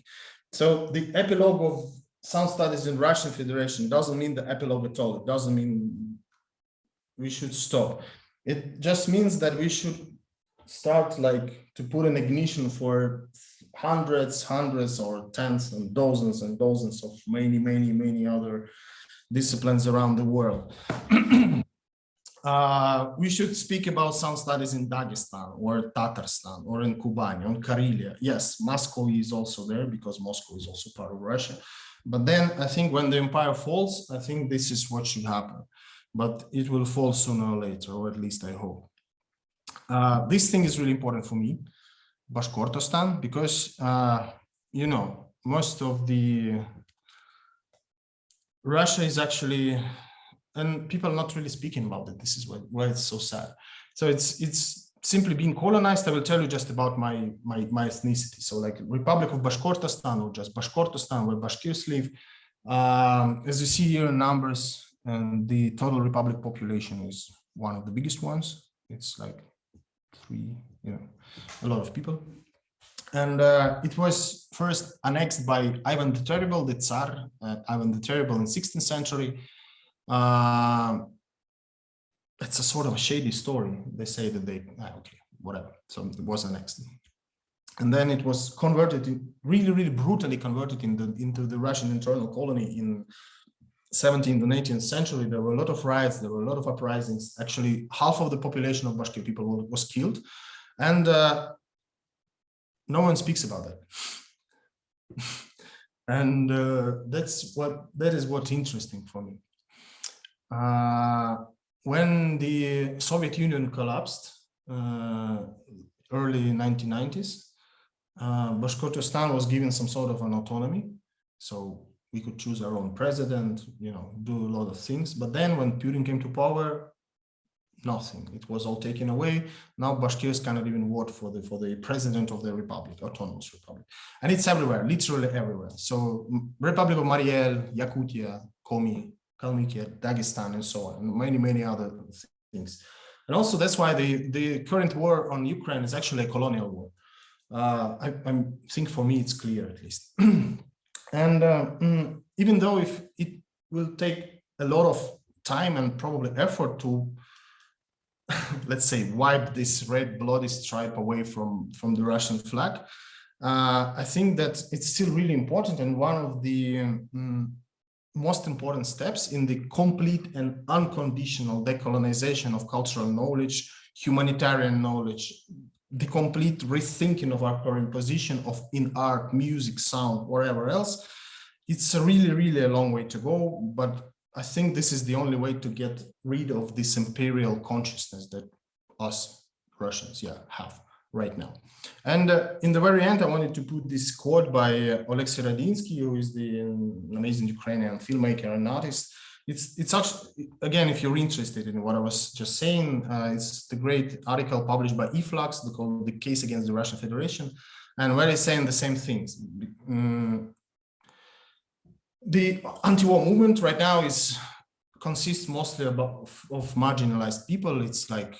So the epilogue of sound studies in Russian Federation doesn't mean the epilogue at all. It doesn't mean we should stop. It just means that we should start like to put an ignition for hundreds or tens and dozens of many other disciplines around the world. We should speak about sound studies in Dagestan or Tatarstan or in Kubani, on Karelia. Yes, Moscow is also there because Moscow is also part of Russia. But then I think when the empire falls, I think this is what should happen. But it will fall sooner or later, or at least I hope. This thing is really important for me, Bashkortostan, because, you know, most of the Russia is actually, and people are not really speaking about it. This is why it's so sad. So it's simply being colonized. I will tell you just about my ethnicity. So like Republic of Bashkortostan, or just Bashkortostan, where Bashkirs live. As you see here in numbers, and the total Republic population is one of the biggest ones. It's like a lot of people. And it was first annexed by Ivan the Terrible, the Tsar, Ivan the Terrible in 16th century. It's a sort of a shady story. They say that they, okay, whatever. So it was annexed. And then it was converted, really brutally converted into the Russian internal colony in 17th and 18th century. There were a lot of riots, there were a lot of uprisings. Actually, half of the population of Bashkir people was killed. And no one speaks about that. And that is what's interesting for me. When the Soviet Union collapsed, early 1990s, Bashkortostan was given some sort of an autonomy. So we could choose our own president, you know, do a lot of things. But then when Putin came to power, nothing. It was all taken away. Now Bashkirs cannot even vote for the president of the republic, autonomous republic, and it's everywhere, literally everywhere. So Republic of Mariel, Yakutia, Komi, Kalmykia, Dagestan, and so on, and many other things. And also that's why the current war on Ukraine is actually a colonial war. I think for me it's clear at least. And even though if it will take a lot of time and probably effort to let's say wipe this red bloody stripe away from the Russian flag, I think that it's still really important, and one of the most important steps in the complete and unconditional decolonization of cultural knowledge, humanitarian knowledge, the complete rethinking of our current position in art, music, sound, whatever else. It's a really a long way to go, but I think this is the only way to get rid of this imperial consciousness that us Russians, have right now. And in the very end, I wanted to put this quote by Oleksiy Radinsky, who is the amazing Ukrainian filmmaker and artist. It's actually, again, if you're interested in what I was just saying, it's the great article published by eFlux called "The Case Against the Russian Federation," and where he's saying the same things. The anti-war movement right now consists mostly of marginalized people. It's like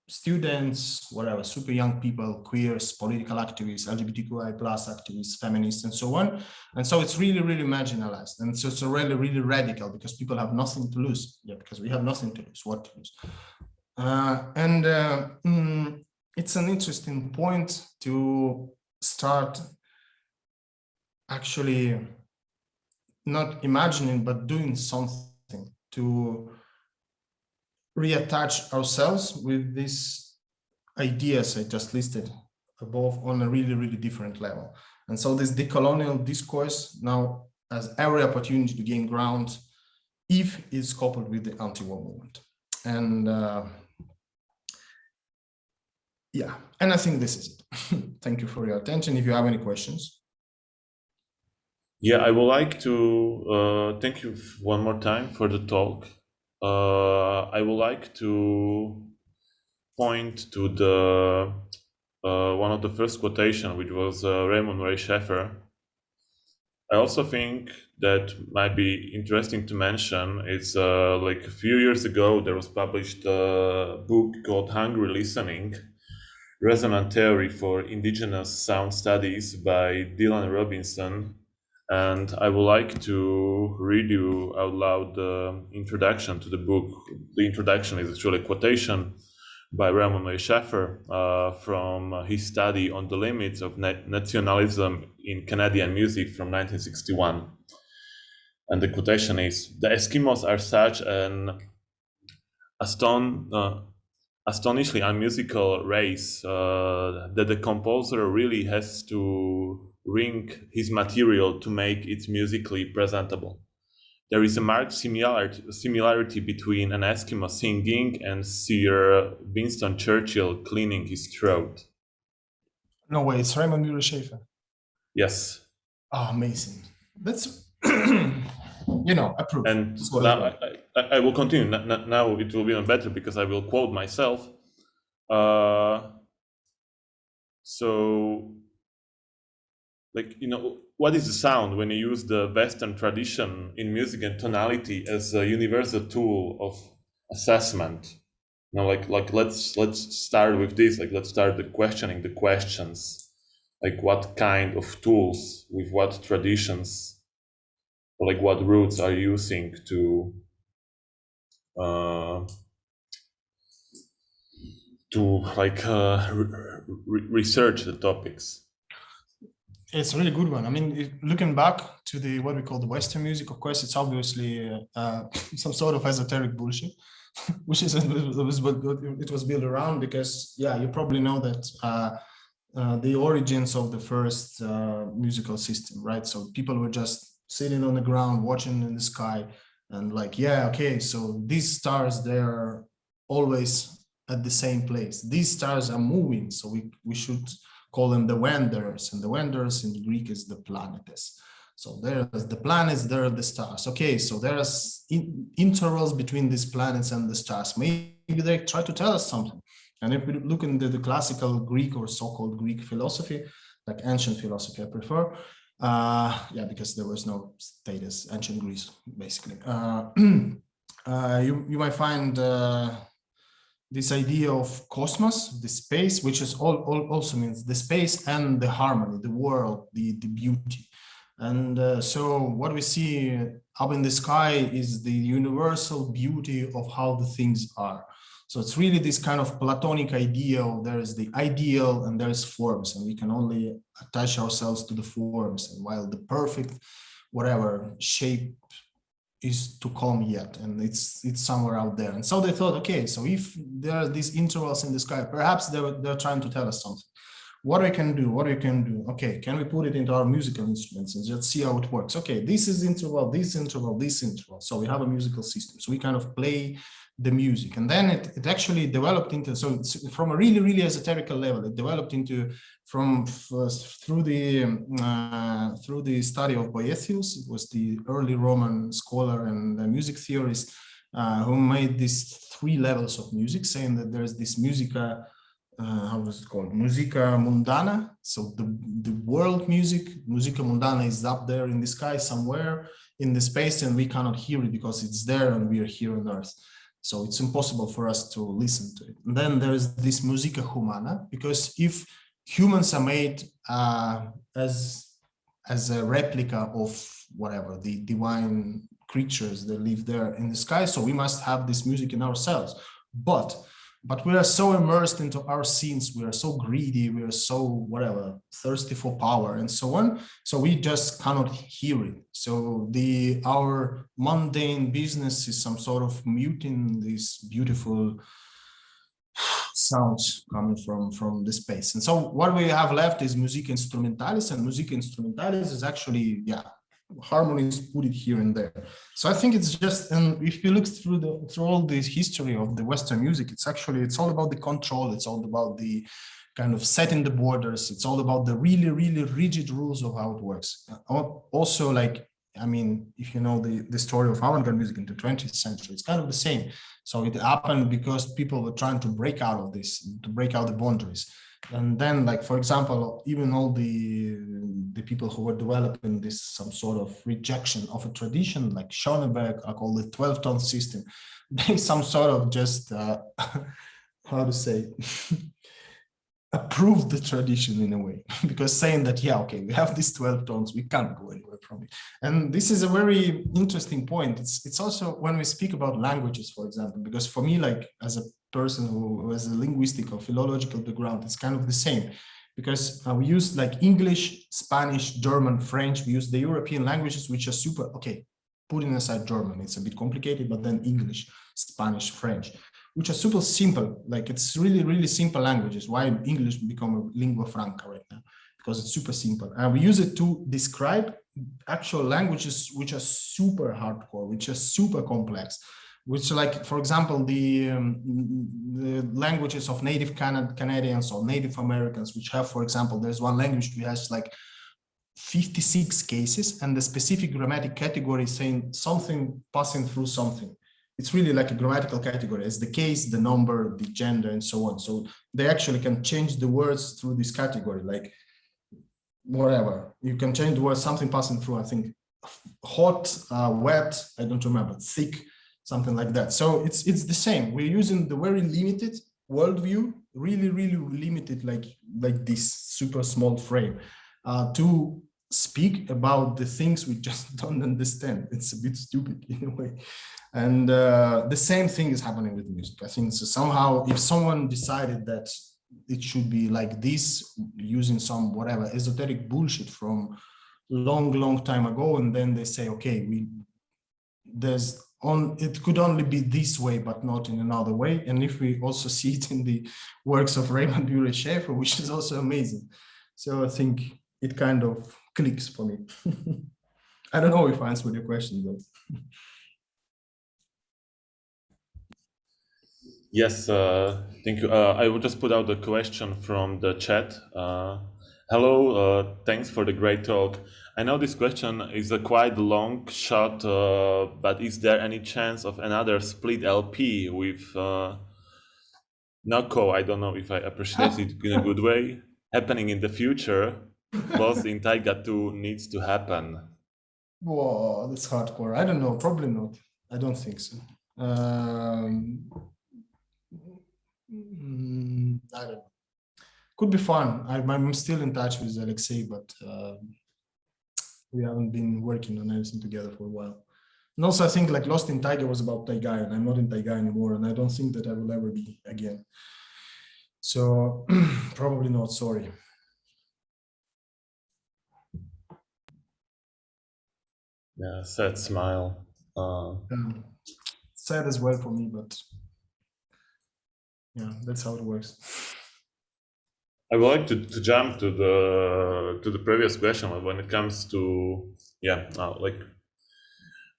students, whatever, super young people, queers, political activists, LGBTQI+ activists, feminists, and so on. And so it's really marginalized. And so it's really radical because people have nothing to lose. Yeah, because we have nothing to lose, what to lose. It's an interesting point to start actually not imagining, but doing something to reattach ourselves with these ideas I just listed above on a really different level. And so this decolonial discourse now has every opportunity to gain ground if it's coupled with the anti-war movement. And and I think this is it. Thank you for your attention. If you have any questions. Yeah, I would like to thank you one more time for the talk. I would like to point to the one of the first quotation, which was Raymond Ray Scheffer. I also think that might be interesting to mention. It's like a few years ago, there was published a book called Hungry Listening, Resonant Theory for Indigenous Sound Studies by Dylan Robinson. And I would like to read you out loud the introduction to the book. The introduction is actually a quotation by Raymond Ray Scheffer from his study on the limits of nationalism in Canadian music from 1961. And the quotation is, "The Eskimos are such an astonishingly unmusical race that the composer really has to wring his material to make it musically presentable. There is a marked similarity between an Eskimo singing and Sir Winston Churchill cleaning his throat." No way, it's Raymond Ray Scheffer. Yes. Oh, amazing. That's, approved. And now I will continue. Now it will be even better because I will quote myself. What is the sound when you use the Western tradition in music and tonality as a universal tool of assessment? Let's start with this. Let's start questioning the questions. What kind of tools, with what traditions, what roots are you using to research the topics? It's a really good one. I mean, looking back to what we call the Western music, of course, it's obviously some sort of esoteric bullshit, which is it was built around because, you probably know that the origins of the first musical system, right? So people were just sitting on the ground, watching in the sky, and so these stars, they're always at the same place. These stars are moving, so we should call them the wanderers, and the wanderers in Greek is the planetes. So there's the planets, there are the stars. Okay, so there's intervals between these planets and the stars. Maybe they try to tell us something. And if we look into the classical Greek or so-called Greek philosophy, like ancient philosophy I prefer, yeah, because there was no state as ancient Greece, basically. You might find this idea of cosmos, the space, which is also means the space and the harmony, the world, the beauty. And so what we see up in the sky is the universal beauty of how the things are. So it's really this kind of Platonic idea of there is the ideal and there is forms, and we can only attach ourselves to the forms, and while the perfect, whatever shape is to come yet, and it's somewhere out there. And so they thought, okay, so if there are these intervals in the sky, perhaps they're trying to tell us something. What we can do? Okay, can we put it into our musical instruments and just see how it works? Okay, this is interval, this interval, this interval. So we have a musical system. So we kind of play the music, and then it actually developed into, so it's from a really, really esoterical level, it developed into through the study of Boethius. It was the early Roman scholar and music theorist who made these 3 levels of music, saying that there's this musica, how was it called? Musica mundana. So the world music, musica mundana, is up there in the sky somewhere in the space, and we cannot hear it because it's there and we are here on Earth. So it's impossible for us to listen to it. And then there's this musica humana, because if humans are made as a replica of whatever, the divine creatures that live there in the sky, so we must have this music in ourselves. But we are so immersed into our scenes, we are so greedy, we are so whatever, thirsty for power and so on. So we just cannot hear it. So our mundane business is some sort of muting these beautiful sounds coming from the space. And so what we have left is musica instrumentalis, and musica instrumentalis is actually, yeah, harmonies put it here and there. So I think it's just, and if you look through all this history of the Western music, it's all about the control. It's all about the kind of setting the borders. It's all about the really, really rigid rules of how it works. Also, like, I mean, if you know the story of avant-garde music in the 20th century, it's kind of the same. So it happened because people were trying to break out of this, to break out the boundaries. And then, like, for example, even all the people who were developing this, some sort of rejection of a tradition, like Schoenberg, I call the 12-tone system, they some sort of just, how to say, approved the tradition in a way, because saying that, yeah, okay, we have these 12 tones, we can't go anywhere from it. And this is a very interesting point. It's also when we speak about languages, for example, because for me, like, as a person who has a linguistic or philological background, it's kind of the same, because we use like English, Spanish, German, French. We use the European languages, which are super, okay, putting aside German, it's a bit complicated, but then English, Spanish, French, which are super simple. Like, it's really, really simple languages. Why English become a lingua franca right now? Because it's super simple. And we use it to describe actual languages which are super hardcore, which are super complex, which, like, for example, the languages of native Canadians or Native Americans, which have, for example, there's one language which has like 56 cases, and the specific grammatic category is saying something passing through something. It's really like a grammatical category. It's the case, the number, the gender, and so on. So they actually can change the words through this category, like whatever. You can change the word, something passing through, I think, hot, wet, I don't remember, thick, something like that. So it's the same. We're using the very limited worldview, really, really limited, like this super small frame, to speak about the things we just don't understand. It's a bit stupid in a way. And the same thing is happening with music. I think so somehow, if someone decided that it should be like this, using some whatever esoteric bullshit from long time ago, and then they say, okay, it could only be this way, but not in another way. And if we also see it in the works of Raymond Bury Schaeffer, which is also amazing. So I think it kind of clicks for me. I don't know if I answered your question, but. Yes, thank you. I will just put out the question from the chat. Hello, thanks for the great talk. I know this question is a quite long shot, but is there any chance of another split LP with Noko? I don't know if I appreciate it in a good way. Happening in the future, both in Taiga 2 needs to happen. Whoa, that's hardcore. I don't know, probably not. I don't think so. I don't know. Could be fun. I'm still in touch with Alexei, but we haven't been working on anything together for a while. And also, I think like Lost in Taiga was about Taiga, and I'm not in Taiga anymore, and I don't think that I will ever be again. So probably not. Sorry. Yeah, sad smile. Sad as well for me, but yeah, that's how it works. I would like to jump to the previous question when it comes to like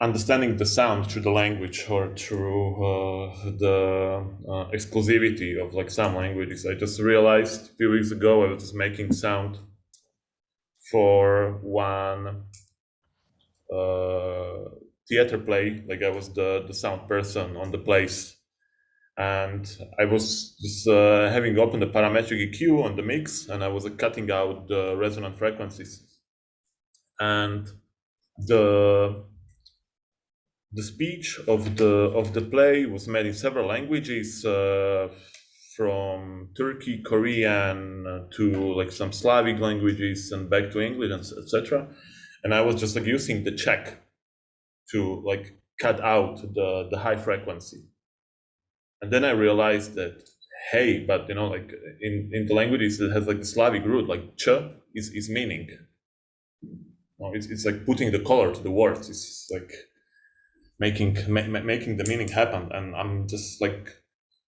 understanding the sound through the language or through the exclusivity of like some languages. I just realized a few weeks ago I was just making sound for one theater play. Like I was the sound person on the place. And I was just having open the parametric EQ on the mix, and I was cutting out the resonant frequencies. And the speech of the play was made in several languages, from Turkey, Korean to like some Slavic languages, and back to English, etc. And I was just like using the check to like cut out the high frequency. And then I realized that, hey, but you know, like in the languages that has like the Slavic root, like ch is meaning. It's like putting the color to the words. It's like making the meaning happen. And I'm just like,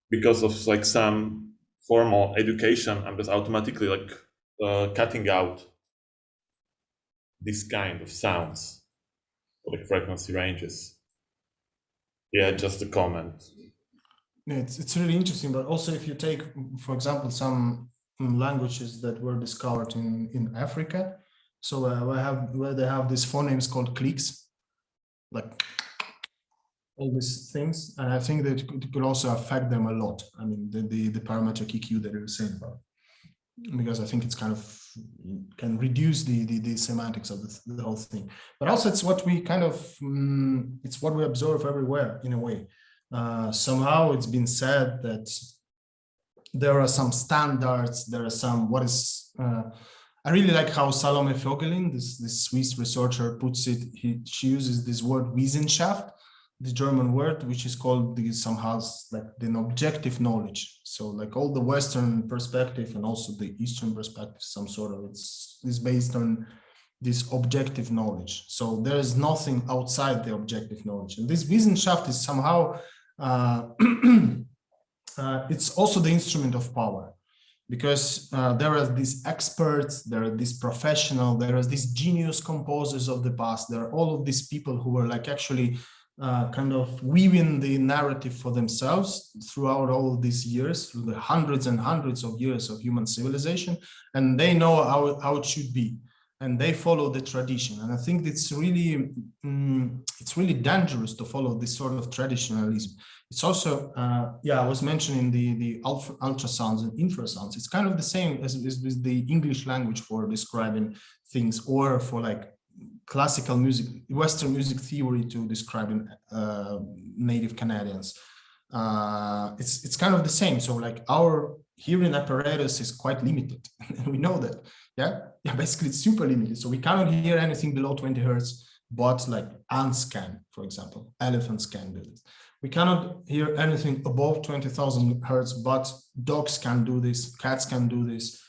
because of like some formal education, I'm just automatically like cutting out this kind of sounds, like frequency ranges. Yeah, just a comment. It's really interesting, but also if you take, for example, some languages that were discovered in Africa, so where they have these phonemes called clicks, like all these things, and I think that it could also affect them a lot. I mean, the parametric EQ that you were saying about, because I think it's kind of can reduce the semantics of the whole thing. But also it's what we kind of it's what we observe everywhere in a way. Somehow it's been said that there are some standards, there are some, I really like how Salome Vogelin, this Swiss researcher, puts it. She uses this word Wissenschaft, the German word, which is called somehow like an objective knowledge. So like all the Western perspective and also the Eastern perspective, some sort of, it's based on this objective knowledge. So there is nothing outside the objective knowledge. And this Wissenschaft is somehow, it's also the instrument of power, because there are these experts, there are these professionals, there are these genius composers of the past, there are all of these people who were like actually kind of weaving the narrative for themselves throughout all of these years, through the hundreds and hundreds of years of human civilization, and they know how it should be, and they follow the tradition. And I think it's really dangerous to follow this sort of traditionalism. It's also, I was mentioning the ultrasounds and infrasounds. It's kind of the same as with the English language for describing things, or for like classical music, Western music theory to describing native Canadians. It's kind of the same. So like our hearing apparatus is quite limited. We know that. Yeah, basically it's super limited. So we cannot hear anything below 20 hertz, but like ants can, for example, elephants can do this. We cannot hear anything above 20,000 hertz, but dogs can do this, cats can do this,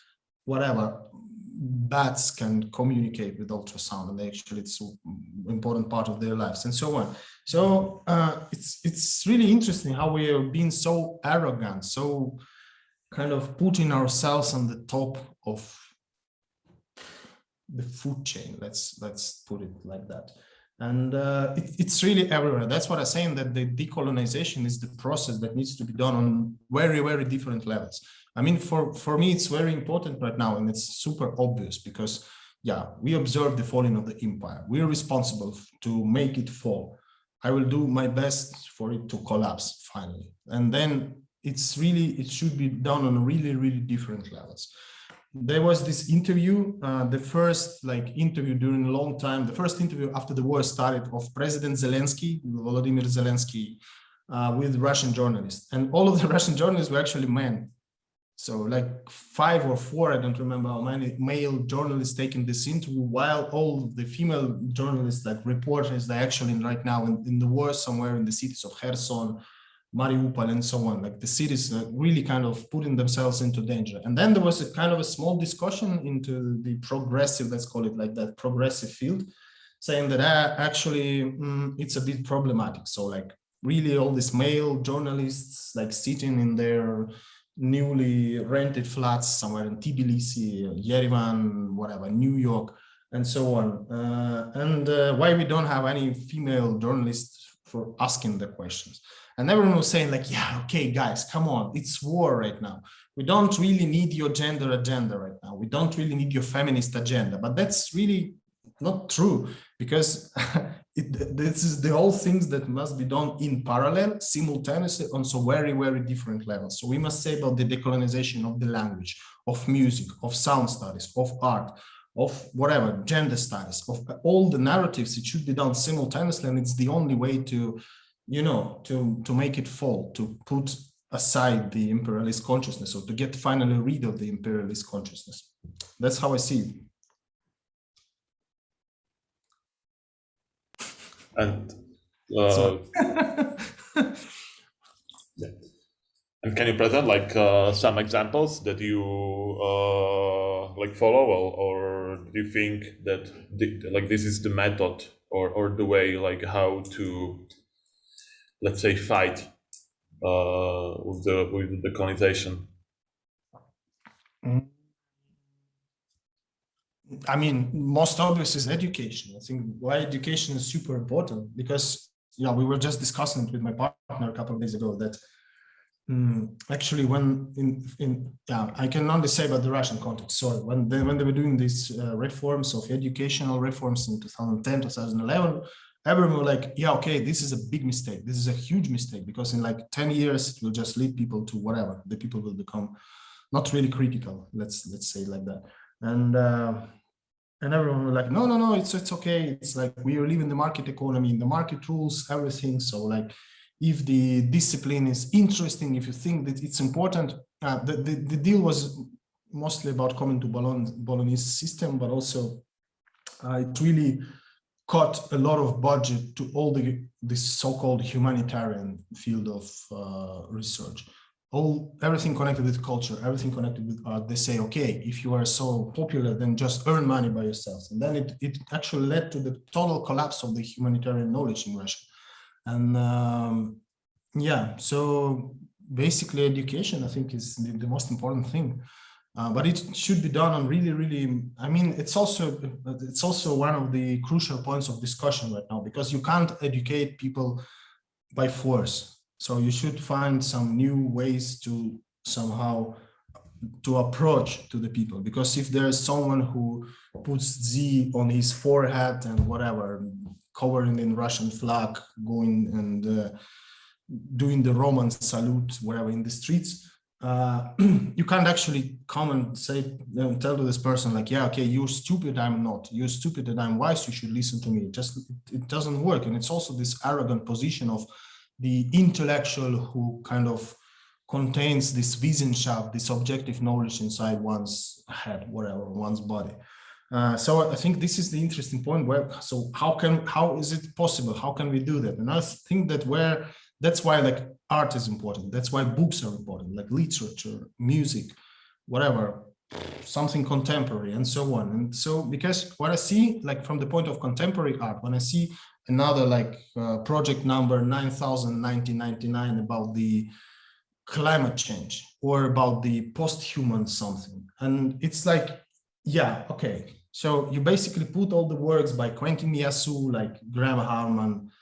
whatever. Bats can communicate with ultrasound, and actually it's an important part of their lives, and so on. So it's really interesting how we are being so arrogant, so kind of putting ourselves on the top of the food chain. Let's put it like that. And it's really everywhere. That's what I'm saying, that the decolonization is the process that needs to be done on very, very different levels. I mean, for me, it's very important right now, and it's super obvious because, yeah, we observe the falling of the empire. We are responsible to make it fall. I will do my best for it to collapse finally. And then it should be done on really, really different levels. There was this interview, the first interview during a long time, the first interview after the war started of President Zelensky, Volodymyr Zelensky, with Russian journalists. And all of the Russian journalists were actually men. So like 5 or 4, I don't remember how many male journalists taking this interview, while all of the female journalists, like reporters, they're actually right now in the war somewhere in the cities of Kherson, Mariupol, and so on. Like the cities really kind of putting themselves into danger. And then there was a kind of a small discussion into the progressive, let's call it like that, progressive field, saying that actually it's a bit problematic. So like really all these male journalists like sitting in their newly rented flats somewhere in Tbilisi, Yerevan, whatever, New York, and so on. Why we don't have any female journalists for asking the questions. And everyone was saying like, yeah, okay, guys, come on, it's war right now. We don't really need your gender agenda right now. We don't really need your feminist agenda. But that's really not true, because this is the whole things that must be done in parallel, simultaneously, on so very, very different levels. So we must say about the decolonization of the language, of music, of sound studies, of art, of whatever, gender studies, of all the narratives. It should be done simultaneously, and it's the only way to, you know, to make it fall, to put aside the imperialist consciousness, or to get finally rid of the imperialist consciousness. That's how I see it. And yeah. And can you present like some examples that you like follow, or do you think that like this is the method or the way like how to, let's say, fight with the colonization? I mean, most obvious is education. I think why education is super important, because yeah, we were just discussing it with my partner a couple of days ago that actually when I can only say about the Russian context. Sorry, when they were doing these reforms of educational reforms in 2010, 2011, everyone was like, yeah, okay, this is a big mistake. This is a huge mistake, because in like 10 years, it will just lead people to whatever. The people will become not really critical. Let's say like that. And everyone was like, no, it's okay. It's like we are living the market economy, the market rules everything. So like, if the discipline is interesting, if you think that it's important, the deal was mostly about coming to Bolognese system, but also it really cut a lot of budget to all this so-called humanitarian field of research. Everything connected with culture, everything connected with art. They say, okay, if you are so popular, then just earn money by yourself. And then it actually led to the total collapse of the humanitarian knowledge in Russia. And yeah, so basically education, I think, is the most important thing. But it should be done on really, really, I mean, it's also one of the crucial points of discussion right now, because you can't educate people by force. So you should find some new ways to somehow to approach to the people, because if there's someone who puts Z on his forehead and whatever, covering in Russian flag, going and doing the Roman salute, wherever in the streets, you can't actually come and say, tell to this person like, yeah, okay, you're stupid, I'm not. You're stupid and I'm wise, you should listen to me. It doesn't work. And it's also this arrogant position of the intellectual who kind of contains this Wissenschaft, this objective knowledge inside one's head, whatever, one's body. So I think this is the interesting point. So how is it possible? How can we do that? And I think that's why like art is important. That's why books are important, like literature, music, whatever, something contemporary and so on. And so, because what I see, like from the point of contemporary art, when I see another like project number 9099 about the climate change or about the post-human something, and it's like, yeah, okay. So you basically put all the works by Quentin Meassu, like Graham Harman,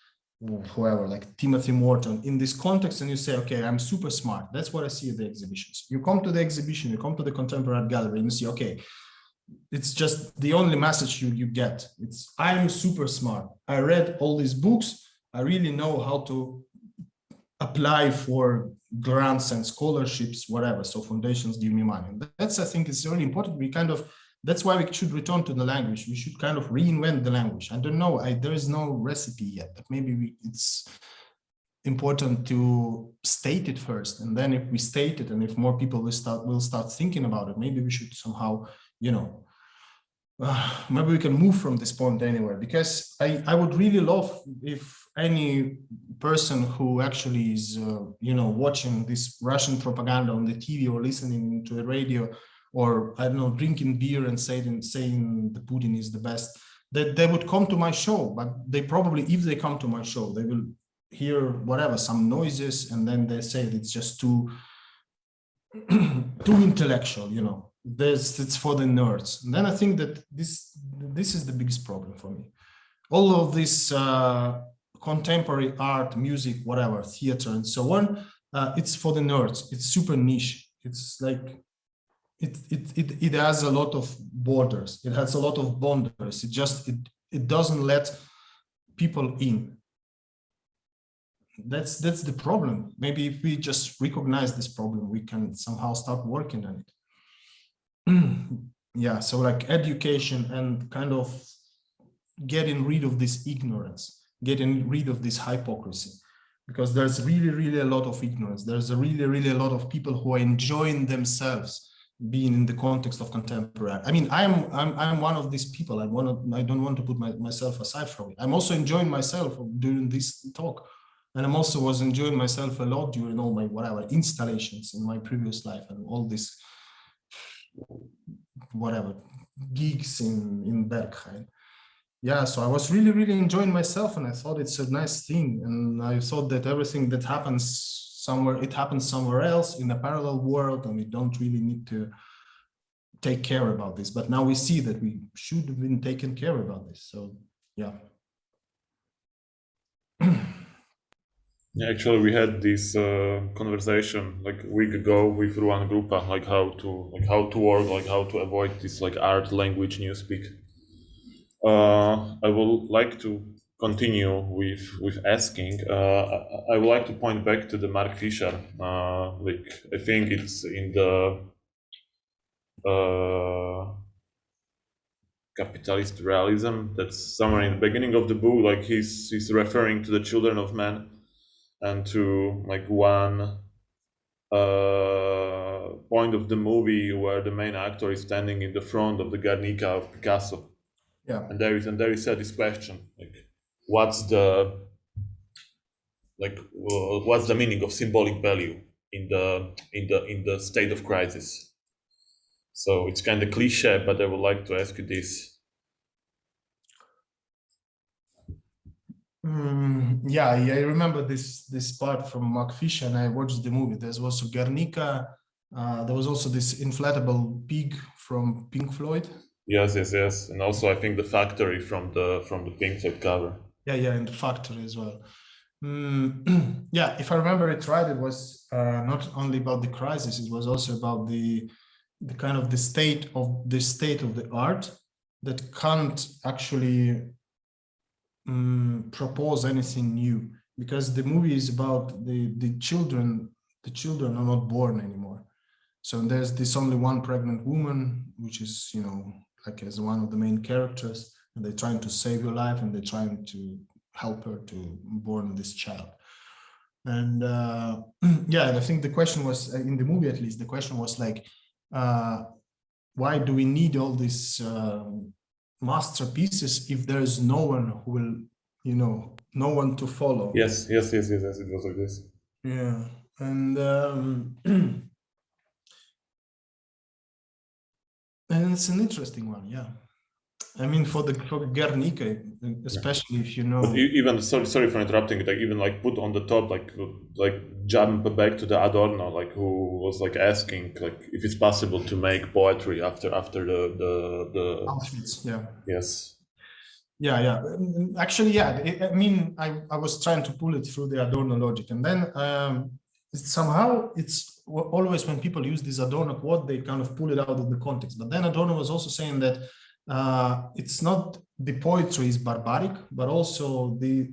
whoever, like Timothy Morton, in this context, and you say, okay, I'm super smart. That's what I see at the exhibitions. You come to the exhibition, you come to the contemporary art gallery, and you see, okay, it's just the only message you get. It's, I'm super smart. I read all these books. I really know how to apply for grants and scholarships, whatever. So foundations give me money. And that's, I think, is really important. We kind of, that's why we should return to the language. We should kind of reinvent the language. I don't know, there is no recipe yet, but maybe it's important to state it first. And then if we state it, and if more people will start thinking about it, maybe we should somehow, you know, maybe we can move from this point anywhere, because I would really love if any person who actually is, you know, watching this Russian propaganda on the TV or listening to the radio, or I don't know, drinking beer and saying the Putin is the best, that they would come to my show. But they probably, if they come to my show, they will hear whatever, some noises, and then they say it's just too intellectual, you know. It's for the nerds. And then I think that this is the biggest problem for me. All of this contemporary art, music, whatever, theater, and so on, it's for the nerds. It's super niche. It's like it has a lot of borders. It has a lot of boundaries. It doesn't let people in. That's the problem. Maybe if we just recognize this problem, we can somehow start working on it. Yeah, so like education and kind of getting rid of this ignorance, getting rid of this hypocrisy, because there's really a lot of ignorance. There's really a lot of people who are enjoying themselves being in the context of contemporary. I mean, I'm one of these people. I don't want to put myself aside from it. I'm also enjoying myself during this talk, and I'm also was enjoying myself a lot during all my whatever installations in my previous life and all this whatever gigs in Bergheim. Yeah, so I was really enjoying myself, and I thought it's a nice thing, and I thought that everything that happens somewhere, it happens somewhere else in a parallel world, and we don't really need to take care about this. But now we see that we should have been taken care about this. So yeah. Yeah, actually, we had this conversation like a week ago with Ruan Grupa, like how to work, like how to avoid this like art language newspeak. I would like to continue with asking. I would like to point back to the Mark Fisher. Like I think it's in the capitalist realism. That's somewhere in the beginning of the book. Like he's referring to the children of men. And to like one point of the movie where the main actor is standing in the front of the Guernica of Picasso. Yeah. And there is this question, like, what's the meaning of symbolic value in the state of crisis? So it's kind of cliche, but I would like to ask you this. Yeah, I remember this part from Mark Fisher, and I watched the movie. There was also Guernica. There was also this inflatable pig from Pink Floyd. Yes, and also I think the Factory from the Pink Floyd cover. Yeah, and the Factory as well. Yeah, if I remember it right, it was not only about the crisis; it was also about the kind of the state of the art that can't actually propose anything new, because the movie is about the children. The children are not born anymore. So there's this only one pregnant woman, which is, you know, like as one of the main characters, and they're trying to save your life, and they're trying to help her to born this child. And yeah, and I think the question was, in the movie at least, the question was like, why do we need all these masterpieces if there is no one who will, you know, no one to follow? Yes, it was like this. Yeah, and and it's an interesting one, yeah. I mean, for Guernica, especially if you know. But even sorry for interrupting. Like even like put on the top, like jump back to the Adorno, like who was like asking like if it's possible to make poetry after the Auschwitz, yeah. Yes. Yeah. Actually, yeah. I mean, I was trying to pull it through the Adorno logic, and then somehow it's always when people use this Adorno quote, they kind of pull it out of the context. But then Adorno was also saying that it's not the poetry is barbaric, but also the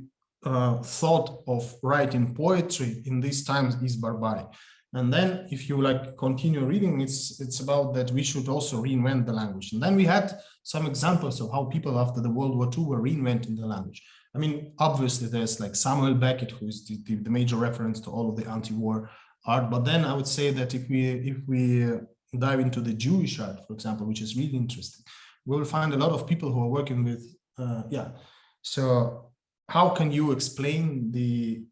thought of writing poetry in these times is barbaric. And then if you like continue reading, it's about that we should also reinvent the language. And then we had some examples of how people after the World War II were reinventing the language. I mean, obviously there's like Samuel Beckett, who is the major reference to all of the anti-war art. But then I would say that if we dive into the Jewish art, for example, which is really interesting, we will find a lot of people who are working with, So how can you explain the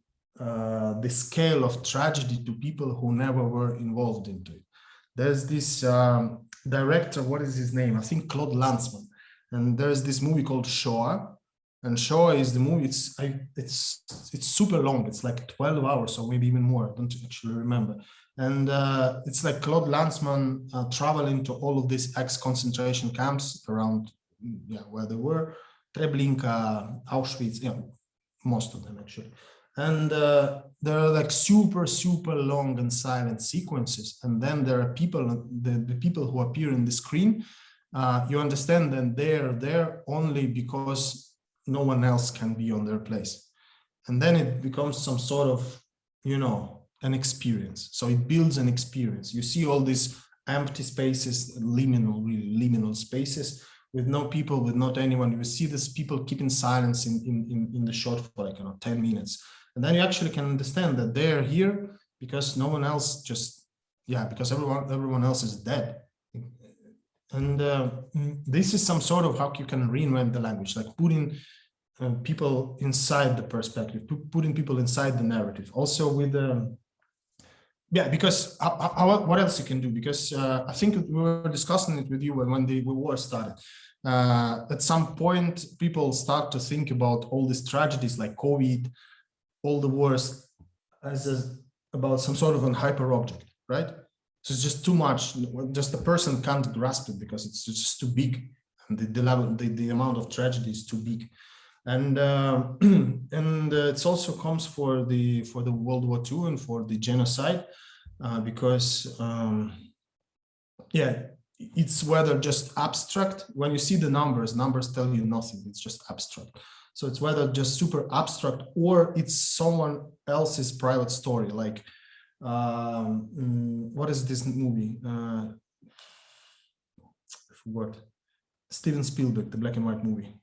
scale of tragedy to people who never were involved into it? There's this director, what is his name? I think Claude Lanzmann. And there's this movie called Shoah. And Shoah is the movie, it's super long. It's like 12 hours or maybe even more. I don't actually remember. And it's like Claude Lanzmann traveling to all of these ex-concentration camps around where they were. Treblinka, Auschwitz, most of them actually. And there are like super long and silent sequences. And then there are people, the people who appear in the screen, you understand that they're there only because no one else can be on their place. And then it becomes some sort of, an experience. So it builds an experience. You see all these empty spaces, liminal spaces with no people, with not anyone. You see these people keeping silence in the shot for like 10 minutes. And then you actually can understand that they're here because no one else because everyone else is dead. And this is some sort of how you can reinvent the language, like putting people inside the perspective, putting people inside the narrative. Also with because what else you can do? Because I think we were discussing it with you when the war started. At some point, people start to think about all these tragedies like COVID, all the wars, about some sort of an hyper object, right? So it's just too much. Just the person can't grasp it because it's just too big, and the level, the amount of tragedy is too big. And it also comes for the World War II and for the genocide, because it's whether just abstract. When you see the numbers tell you nothing. It's just abstract. So it's whether just super abstract or it's someone else's private story. Like what is this movie? I forgot. Steven Spielberg, the black and white movie.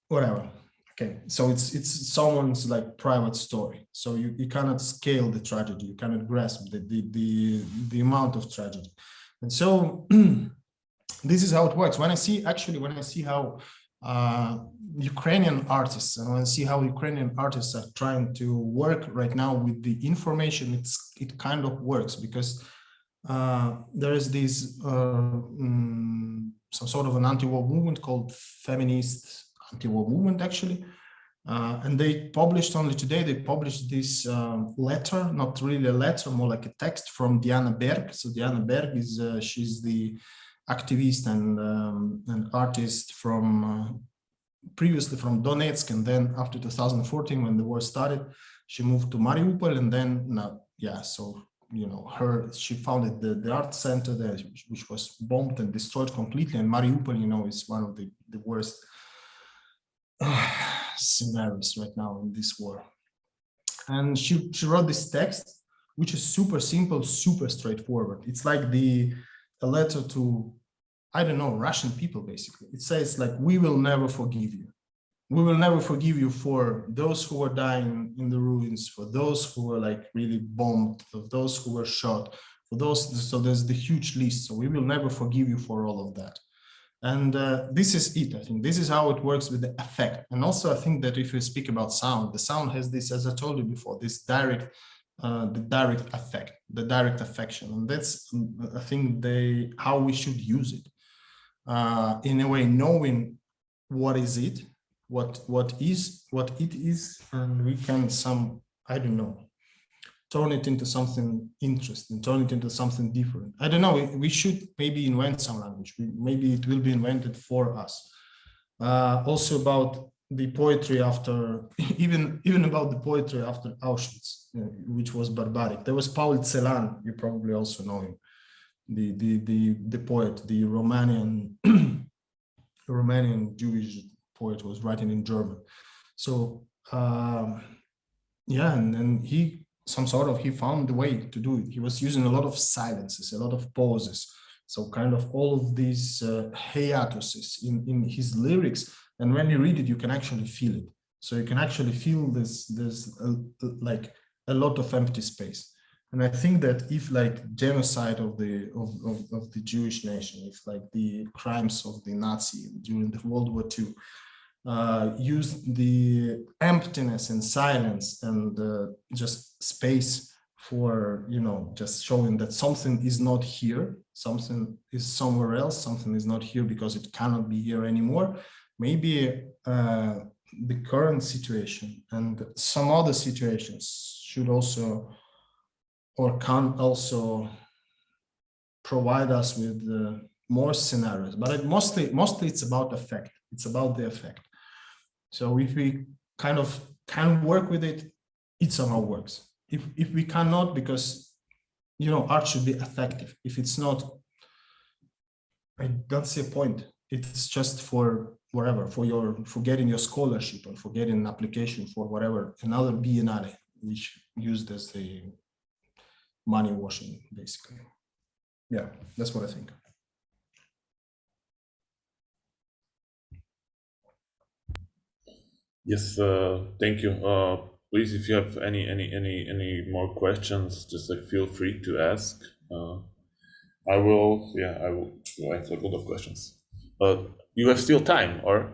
Whatever. Okay, so it's someone's like private story. So you cannot scale the tragedy. You cannot grasp the amount of tragedy. And so this is how it works. When I see how Ukrainian artists, and when I see how Ukrainian artists are trying to work right now with the information, it kind of works because there is this some sort of an anti-war movement called feminist anti-war movement, actually. And they published only today, they published this letter, not really a letter, more like a text from Diana Berg. So Diana Berg is, she's the activist and artist from previously from Donetsk. And then after 2014, when the war started, she moved to Mariupol. And then, she founded the art center there, which was bombed and destroyed completely. And Mariupol, is one of the worst scenarios right now in this war. And she wrote this text, which is super simple, super straightforward. It's like a letter to, I don't know, Russian people, basically. It says like, we will never forgive you. We will never forgive you for those who were dying in the ruins, for those who were like really bombed, for those who were shot, for those, so there's the huge list. So we will never forgive you for all of that. And this is it. I think this is how it works with the effect. And also I think that if you speak about sound, the sound has this, as I told you before, this the direct effect, the direct affection. And that's, I think, how we should use it. In a way, knowing what is it, what it is, and we can turn it into something interesting, turn it into something different. I don't know, we should maybe invent some language. Maybe it will be invented for us. Also about the poetry after, even about the poetry after Auschwitz, which was barbaric. There was Paul Celan, you probably also know him, the poet, the Romanian Jewish poet, was writing in German. So yeah, and he found the way to do it. He was using a lot of silences, a lot of pauses. So kind of all of these hiatuses in his lyrics. And when you read it, you can actually feel it. So you can actually feel this like a lot of empty space. And I think that if like genocide of the Jewish nation, if like the crimes of the Nazi during the World War II, used the emptiness and silence and just space for, you know, just showing that something is not here, something is somewhere else, something is not here because it cannot be here anymore. Maybe the current situation and some other situations should also, or can also, provide us with more scenarios. But mostly it's about effect. It's about the effect. So if we kind of can work with it, it somehow works. If we cannot, because, you know, art should be effective. If it's not, I don't see a point. It's just for whatever, for getting your scholarship or for getting an application for whatever, another biennale, which used as the money washing, basically. Yeah, that's what I think. Yes, thank you. Please, if you have any more questions, just like feel free to ask. I will answer a lot of questions. You have still time, or?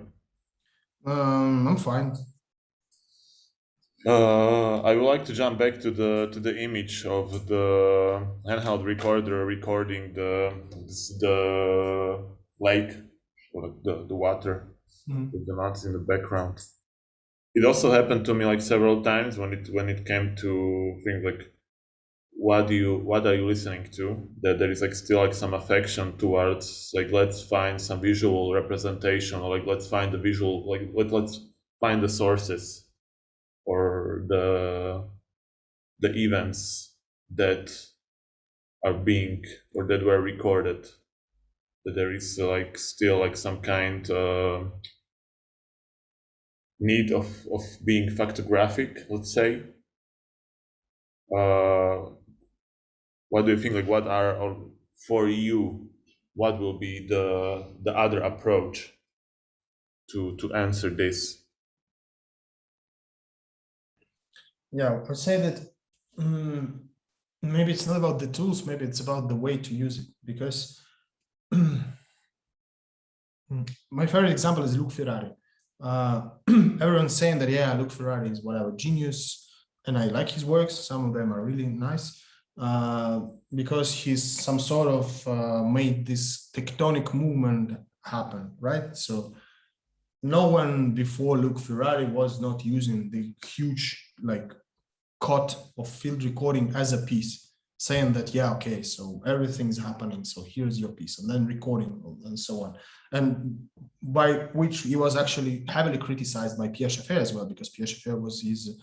I'm fine. I would like to jump back to the image of the handheld recorder recording the lake, or the water with the mountains in the background. It also happened to me like several times when it came to things like what are you listening to, that there is like still like some affection towards like, let's find some visual representation, or like let's find the visual, like let's find the sources or the events that are being, or that were recorded, that there is like still like some kind need of being factographic, let's say. What do you think, like what are, or for you, what will be the other approach to answer this? Yeah, I would say that maybe it's not about the tools, maybe it's about the way to use it, because my favorite example is Luke Ferrari. Everyone's saying that, yeah, Luke Ferrari is whatever, genius, and I like his works. Some of them are really nice, because he's some sort of made this tectonic movement happen, right? So no one before Luke Ferrari was not using the huge like cut of field recording as a piece, saying that, yeah, okay, so everything's happening, so here's your piece, and then recording and so on. And by which he was actually heavily criticized by Pierre Schaeffer as well, because Pierre Schaeffer was his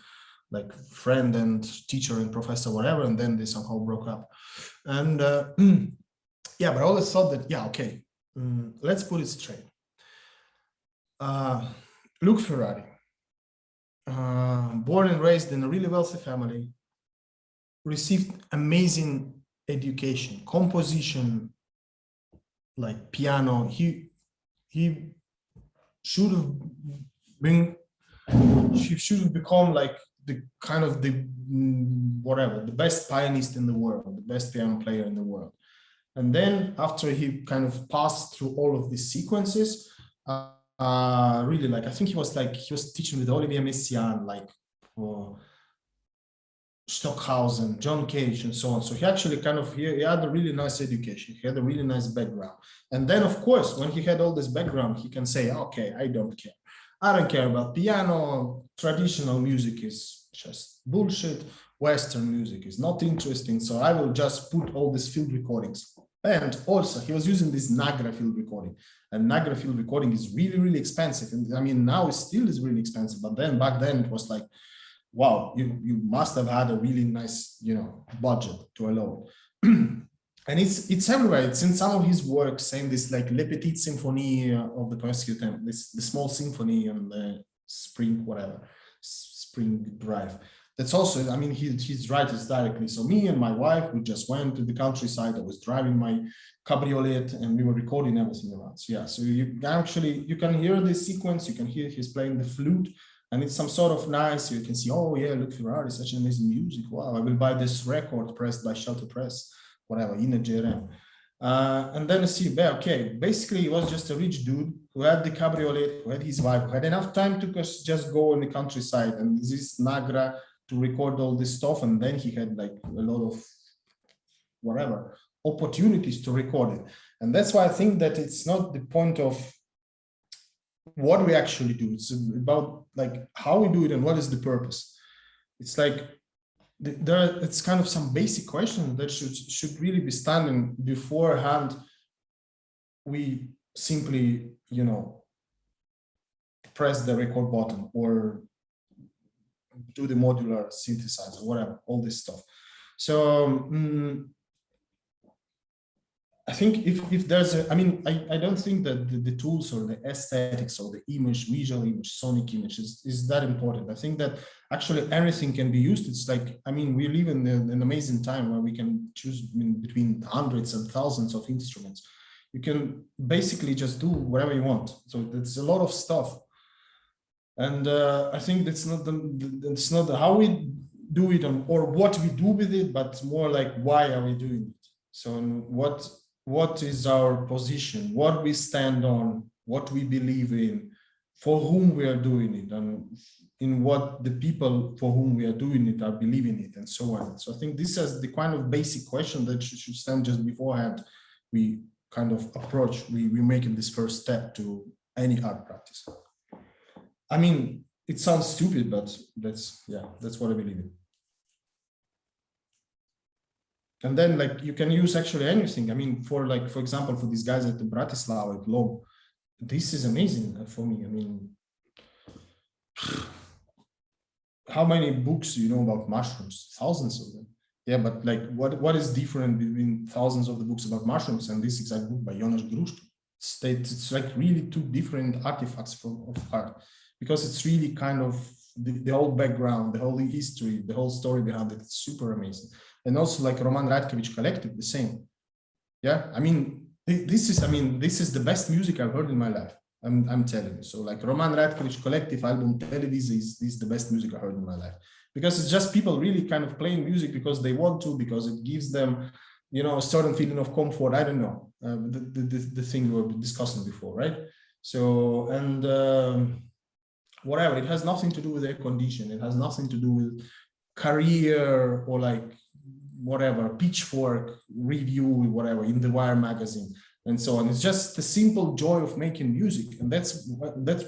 like friend and teacher and professor, whatever, and then they somehow broke up. And yeah, but I always thought that, yeah, okay, let's put it straight. Luke Ferrari, born and raised in a really wealthy family, received amazing education, composition, like piano. He should have become like the kind of the whatever, the best pianist in the world, the best piano player in the world. And then after he kind of passed through all of these sequences, really, like, I think he was teaching with Olivier Messiaen, like Stockhausen, John Cage, and so on. So he actually kind of, he had a really nice education. He had a really nice background. And then, of course, when he had all this background, he can say, okay, I don't care. I don't care about piano. Traditional music is just bullshit. Western music is not interesting. So I will just put all these field recordings And also, he was using this Nagra field recording, and Nagra field recording is really, really expensive. And I mean, now it still is really expensive, but then back then it was like, wow, you must have had a really nice, budget to allow it. And it's everywhere. It's in some of his works, saying this like Le Petite Symphonie of the Prosecutor, the small symphony and the spring drive. That's also, I mean, he's writes directly. So me and my wife, we just went to the countryside. I was driving my cabriolet and we were recording everything around. So yeah, so you can hear this sequence. You can hear he's playing the flute and it's some sort of nice, you can see, oh yeah, look, Ferrari, such amazing music. Wow, I will buy this record pressed by Shelter Press, whatever, in a JRM. And then you see, okay, basically he was just a rich dude who had the cabriolet, who had his wife, who had enough time to just go in the countryside and this Nagra to record all this stuff. And then he had like a lot of whatever opportunities to record it. And that's why I think that it's not the point of what we actually do. It's about like how we do it and what is the purpose. It's like it's kind of some basic questions that should really be standing beforehand. We simply, press the record button or do the modular synthesizer, whatever, all this stuff. So I think if there's I don't think that the tools or the aesthetics or the image, visual image, sonic image is that important. I think that actually everything can be used. It's like, we live in an amazing time where we can choose between hundreds and thousands of instruments. You can basically just do whatever you want. So it's a lot of stuff. And I think that's not how we do it or what we do with it, but more like why are we doing it? So what is our position, what we stand on, what we believe in, for whom we are doing it, and in what the people for whom we are doing it are believing it, and so on. So I think this is the kind of basic question that should stand just beforehand. We kind of approach, we making this first step to any art practice. It sounds stupid, but that's what I believe in. And then like you can use actually anything. For example, for these guys at the Bratislava at Lob, this is amazing for me. How many books do you know about mushrooms? Thousands of them. Yeah, but like what is different between thousands of the books about mushrooms and this exact book by Jonas Gruszka? It's like really two different artifacts of art, because it's really kind of the whole background, the whole history, the whole story behind it. It's super amazing. And also like Roman Radkevich Collective, the same. Yeah, this is the best music I've heard in my life. I'm telling you. So like Roman Radkevich Collective album Television is the best music I heard in my life, because it's just people really kind of playing music because they want to, because it gives them, a certain feeling of comfort. I don't know, the thing we were discussing before, right? So, and whatever, it has nothing to do with air condition. It has nothing to do with career or like whatever, pitchfork review, whatever, in the Wire magazine and so on. It's just the simple joy of making music. And that's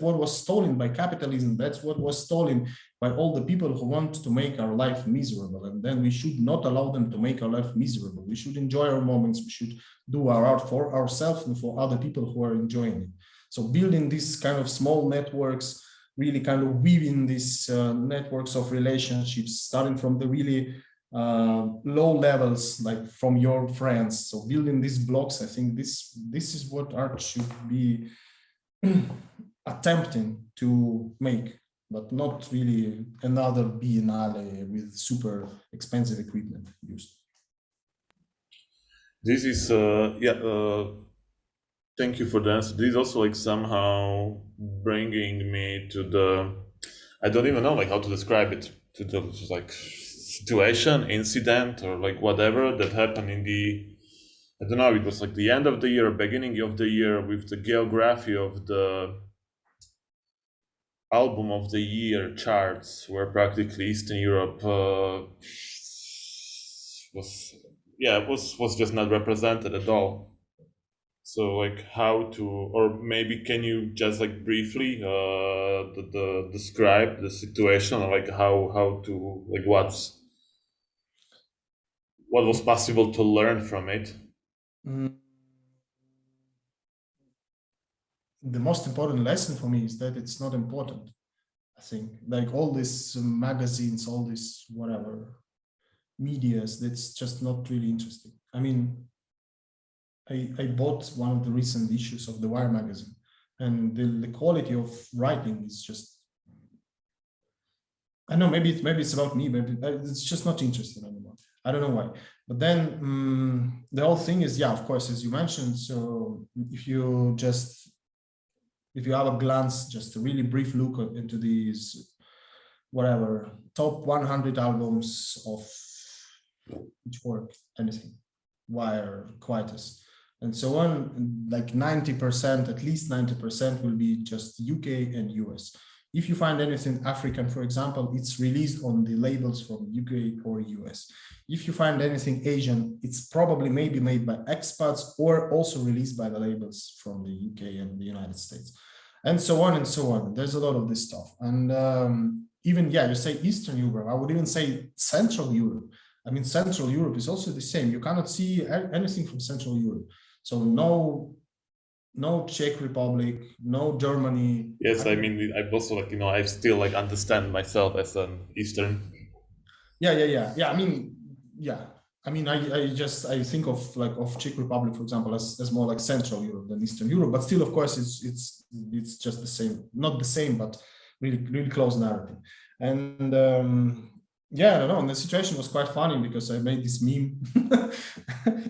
what was stolen by capitalism. That's what was stolen by all the people who want to make our life miserable. And then we should not allow them to make our life miserable. We should enjoy our moments. We should do our art for ourselves and for other people who are enjoying it. So building these kind of small networks, really kind of weaving these networks of relationships, starting from the really low levels, like from your friends. So building these blocks, I think this is what art should be attempting to make, but not really another biennale with super expensive equipment used. This is thank you for the answer. This is also like somehow bringing me to the, I don't even know like how to describe it, to the like situation, incident, or like whatever that happened in the, I don't know, it was like the end of the year, beginning of the year, with the geography of the album of the year charts, where practically Eastern Europe was just not represented at all. So like how to, or maybe can you just like briefly describe the situation, or like how to, like what was possible to learn from it? The most important lesson for me is that it's not important. I think like all these magazines, all this whatever medias, that's just not really interesting. I mean, I bought one of the recent issues of the Wire magazine, and the quality of writing is just, I know maybe it's about me, maybe it's just not interesting anymore. I don't know why. But then the whole thing is, yeah, of course, as you mentioned. So if you have a glance, just a really brief look into these, whatever, top 100 albums of each work, anything, Wire, Quietus, and so on, like 90%, at least 90% will be just UK and US. If you find anything African, for example, it's released on the labels from UK or US. If you find anything Asian, it's probably maybe made by expats or also released by the labels from the UK and the United States, and so on and so on. There's a lot of this stuff. And even, yeah, you say Eastern Europe, I would even say Central Europe. I mean, Central Europe is also the same. You cannot see anything from Central Europe. So no Czech Republic, no Germany. Yes, I mean, I also like, you know, I still like understand myself as an Eastern. Yeah. I mean, yeah. I mean, I think of Czech Republic, for example, as more like Central Europe than Eastern Europe, but still, of course, it's just the same, not the same, but really close narrative. And yeah, I don't know. And the situation was quite funny because I made this meme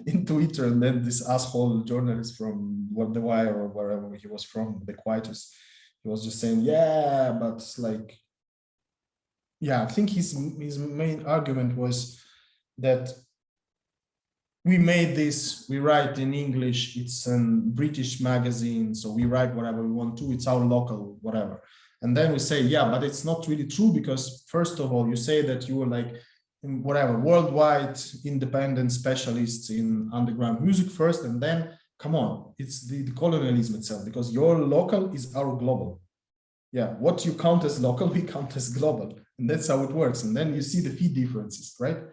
in Twitter, and then this asshole journalist from The Wire or wherever he was from, the Quietus, he was just saying, yeah, but like, yeah, I think his main argument was that we made this, we write in English, it's a British magazine, so we write whatever we want to, it's our local, whatever. And then we say, yeah, but it's not really true, because first of all, you say that you were like, whatever, worldwide independent specialists in underground music first, and then, come on, it's the colonialism itself, because your local is our global. Yeah, what you count as local, we count as global, and that's how it works. And then you see the fee differences, right?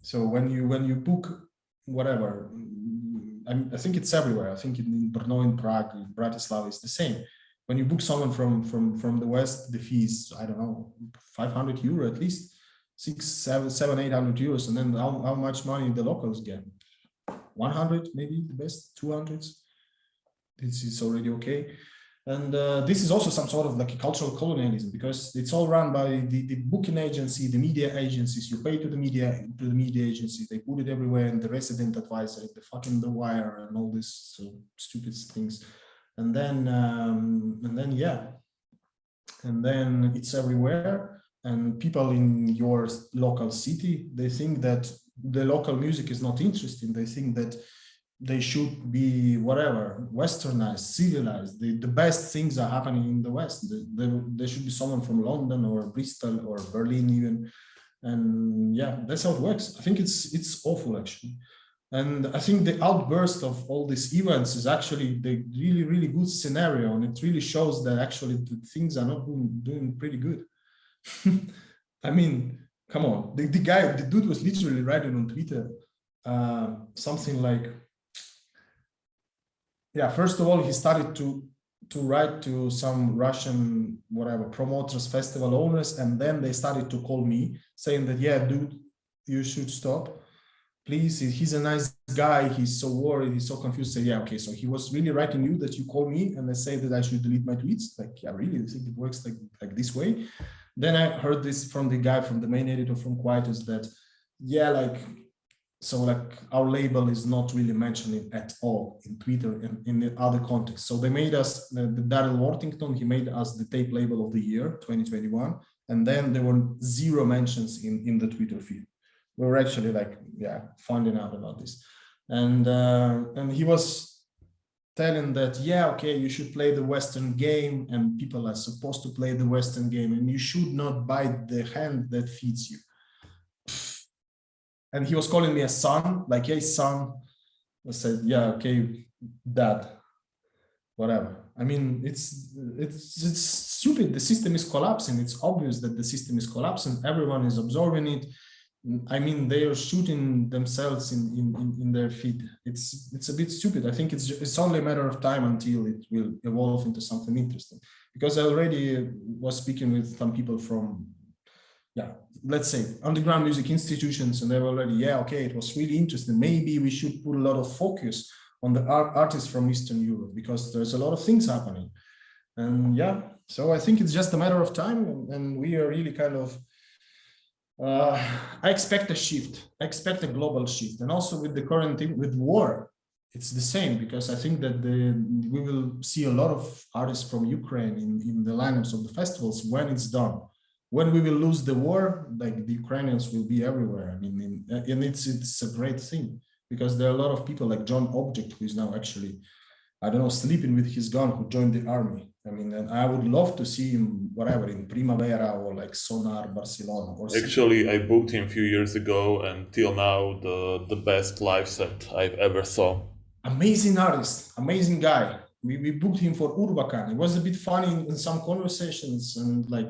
So when you book whatever, I think it's everywhere. I think in Brno, in Prague, in Bratislava, it's the same. When you book someone from the West, the fee is, I don't know, 500 euro at least, 600, 700, 800 euros. And then how much money the locals get? 100, maybe the best, 200. This is already okay. And this is also some sort of like a cultural colonialism, because it's all run by the booking agency, the media agencies. You pay to the media agency, they put it everywhere, and the resident advisor, the fucking The Wire, and all these stupid things. And then yeah, and then it's everywhere, and people in your local city, they think that the local music is not interesting. They think that they should be whatever, westernized, civilized. The best things are happening in the West. There should be someone from London or Bristol or Berlin even. And yeah, that's how it works. I think it's awful, actually. And I think the outburst of all these events is actually the really, really good scenario. And it really shows that actually the things are not doing pretty good. I mean, come on. The dude was literally writing on Twitter something like, yeah, first of all, he started to write to some Russian, whatever, promoters, festival owners, and then they started to call me saying that, yeah, dude, you should stop. Please, he's a nice guy, he's so worried, he's so confused. Say, yeah, okay, so he was really writing you that you call me and they say that I should delete my tweets. Like, yeah, really, you think it works like this way? Then I heard this from the guy, from the main editor from Quietus, that, yeah, like, so like our label is not really mentioning at all in Twitter and in the other contexts. So they made us, the Daryl Worthington, he made us the tape label of the year, 2021. And then there were 0 mentions in the Twitter feed. We were actually like, yeah, finding out about this. And he was telling that, yeah, okay, you should play the Western game and people are supposed to play the Western game and you should not bite the hand that feeds you. And he was calling me a son, like, hey, son. I said, yeah, okay, dad, whatever. I mean, it's stupid. The system is collapsing. It's obvious that the system is collapsing. Everyone is absorbing it. I mean, they are shooting themselves in their feet. It's a bit stupid. I think it's only a matter of time until it will evolve into something interesting. Because I already was speaking with some people from, let's say underground music institutions, and they were already, okay, it was really interesting. Maybe we should put a lot of focus on the artists from Eastern Europe because there's a lot of things happening. And so I think it's just a matter of time, and we are really kind of, I expect a shift. I expect a global shift. And also with the current thing, with war, it's the same, because I think that we will see a lot of artists from Ukraine in the lineups of the festivals when it's done. When we will lose the war, like the Ukrainians will be everywhere. I mean, and it's a great thing, because there are a lot of people like John Object, who is now actually, I don't know, sleeping with his gun, who joined the army. I mean, and I would love to see him, whatever, in Primavera or like Sonar Barcelona. Or actually, I booked him a few years ago, and till now, the best live set I've ever saw. Amazing artist, amazing guy. We booked him for Urbacan. It was a bit funny in some conversations, and like,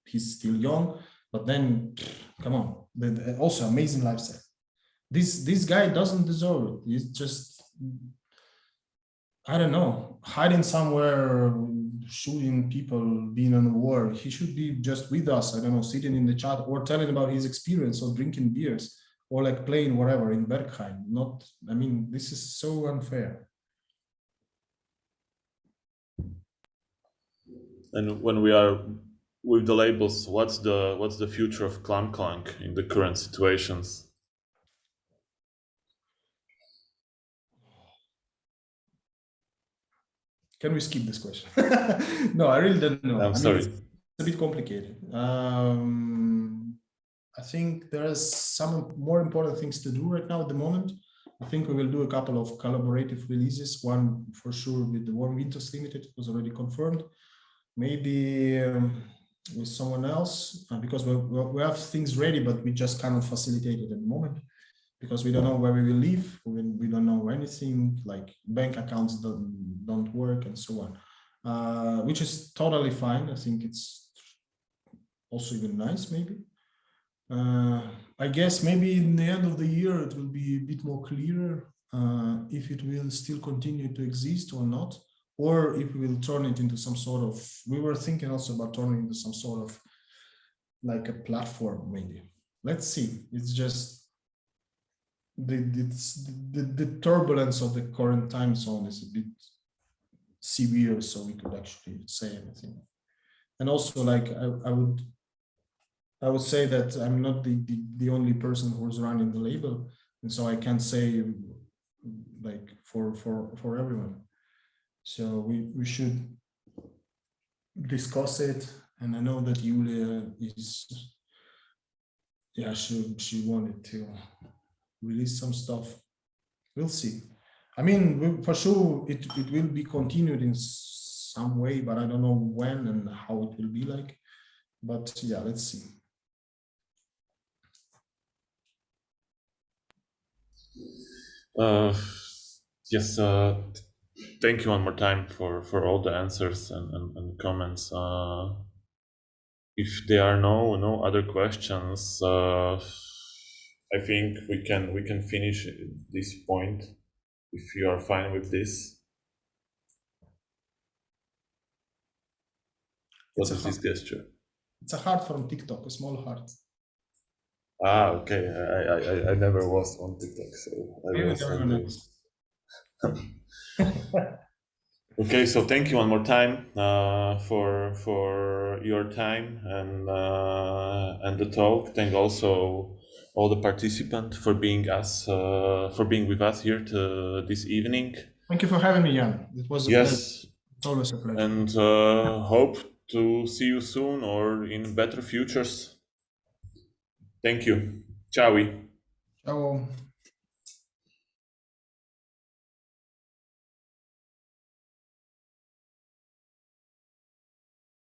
he's still young, but then, come on, but also amazing live set. This guy doesn't deserve it. He's just, I don't know, hiding somewhere, shooting people, being on a war. He should be just with us, I don't know, sitting in the chat or telling about his experience of drinking beers or like playing whatever in Bergheim. Not, I mean, this is so unfair. And when we are with the labels, what's the future of Clan Clank in the current situations? Can we skip this question? No, I really don't know. I'm sorry. It's a bit complicated. I think there are some more important things to do right now at the moment. I think we will do a couple of collaborative releases. One for sure with the Warm Winters Limited, was already confirmed. Maybe with someone else, because we have things ready, but we just cannot facilitate it at the moment, because we don't know where we will live. We don't know anything, like bank accounts don't work and so on, which is totally fine. I think it's also even nice, maybe. I guess maybe in the end of the year, it will be a bit more clearer if it will still continue to exist or not, or if we will turn it into some sort of, we were thinking also about turning into some sort of like a platform, maybe. Let's see. It's just the turbulence of the current time zone is a bit severe, so we could actually say anything. And also, like, I would say that I'm not the only person who's running the label, and so I can't say like for everyone. So we should discuss it, and I know that Julia is, she wanted to release some stuff. We'll see. I mean, for sure it will be continued in some way, but I don't know when and how it will be like. But yeah, let's see. Yes, thank you one more time for all the answers and comments. If there are no other questions, I think we can finish this point if you are fine with this. What is this gesture? It's a heart from TikTok, a small heart. Ah, okay. I never was on TikTok, so I was. Okay, so thank you one more time for your time and the talk. Thank also all the participants for being with us here this evening. Thank you for having me, Jan. It was a pleasure. It's always a pleasure. And hope to see you soon or in better futures. Thank you. Ciao. Ciao.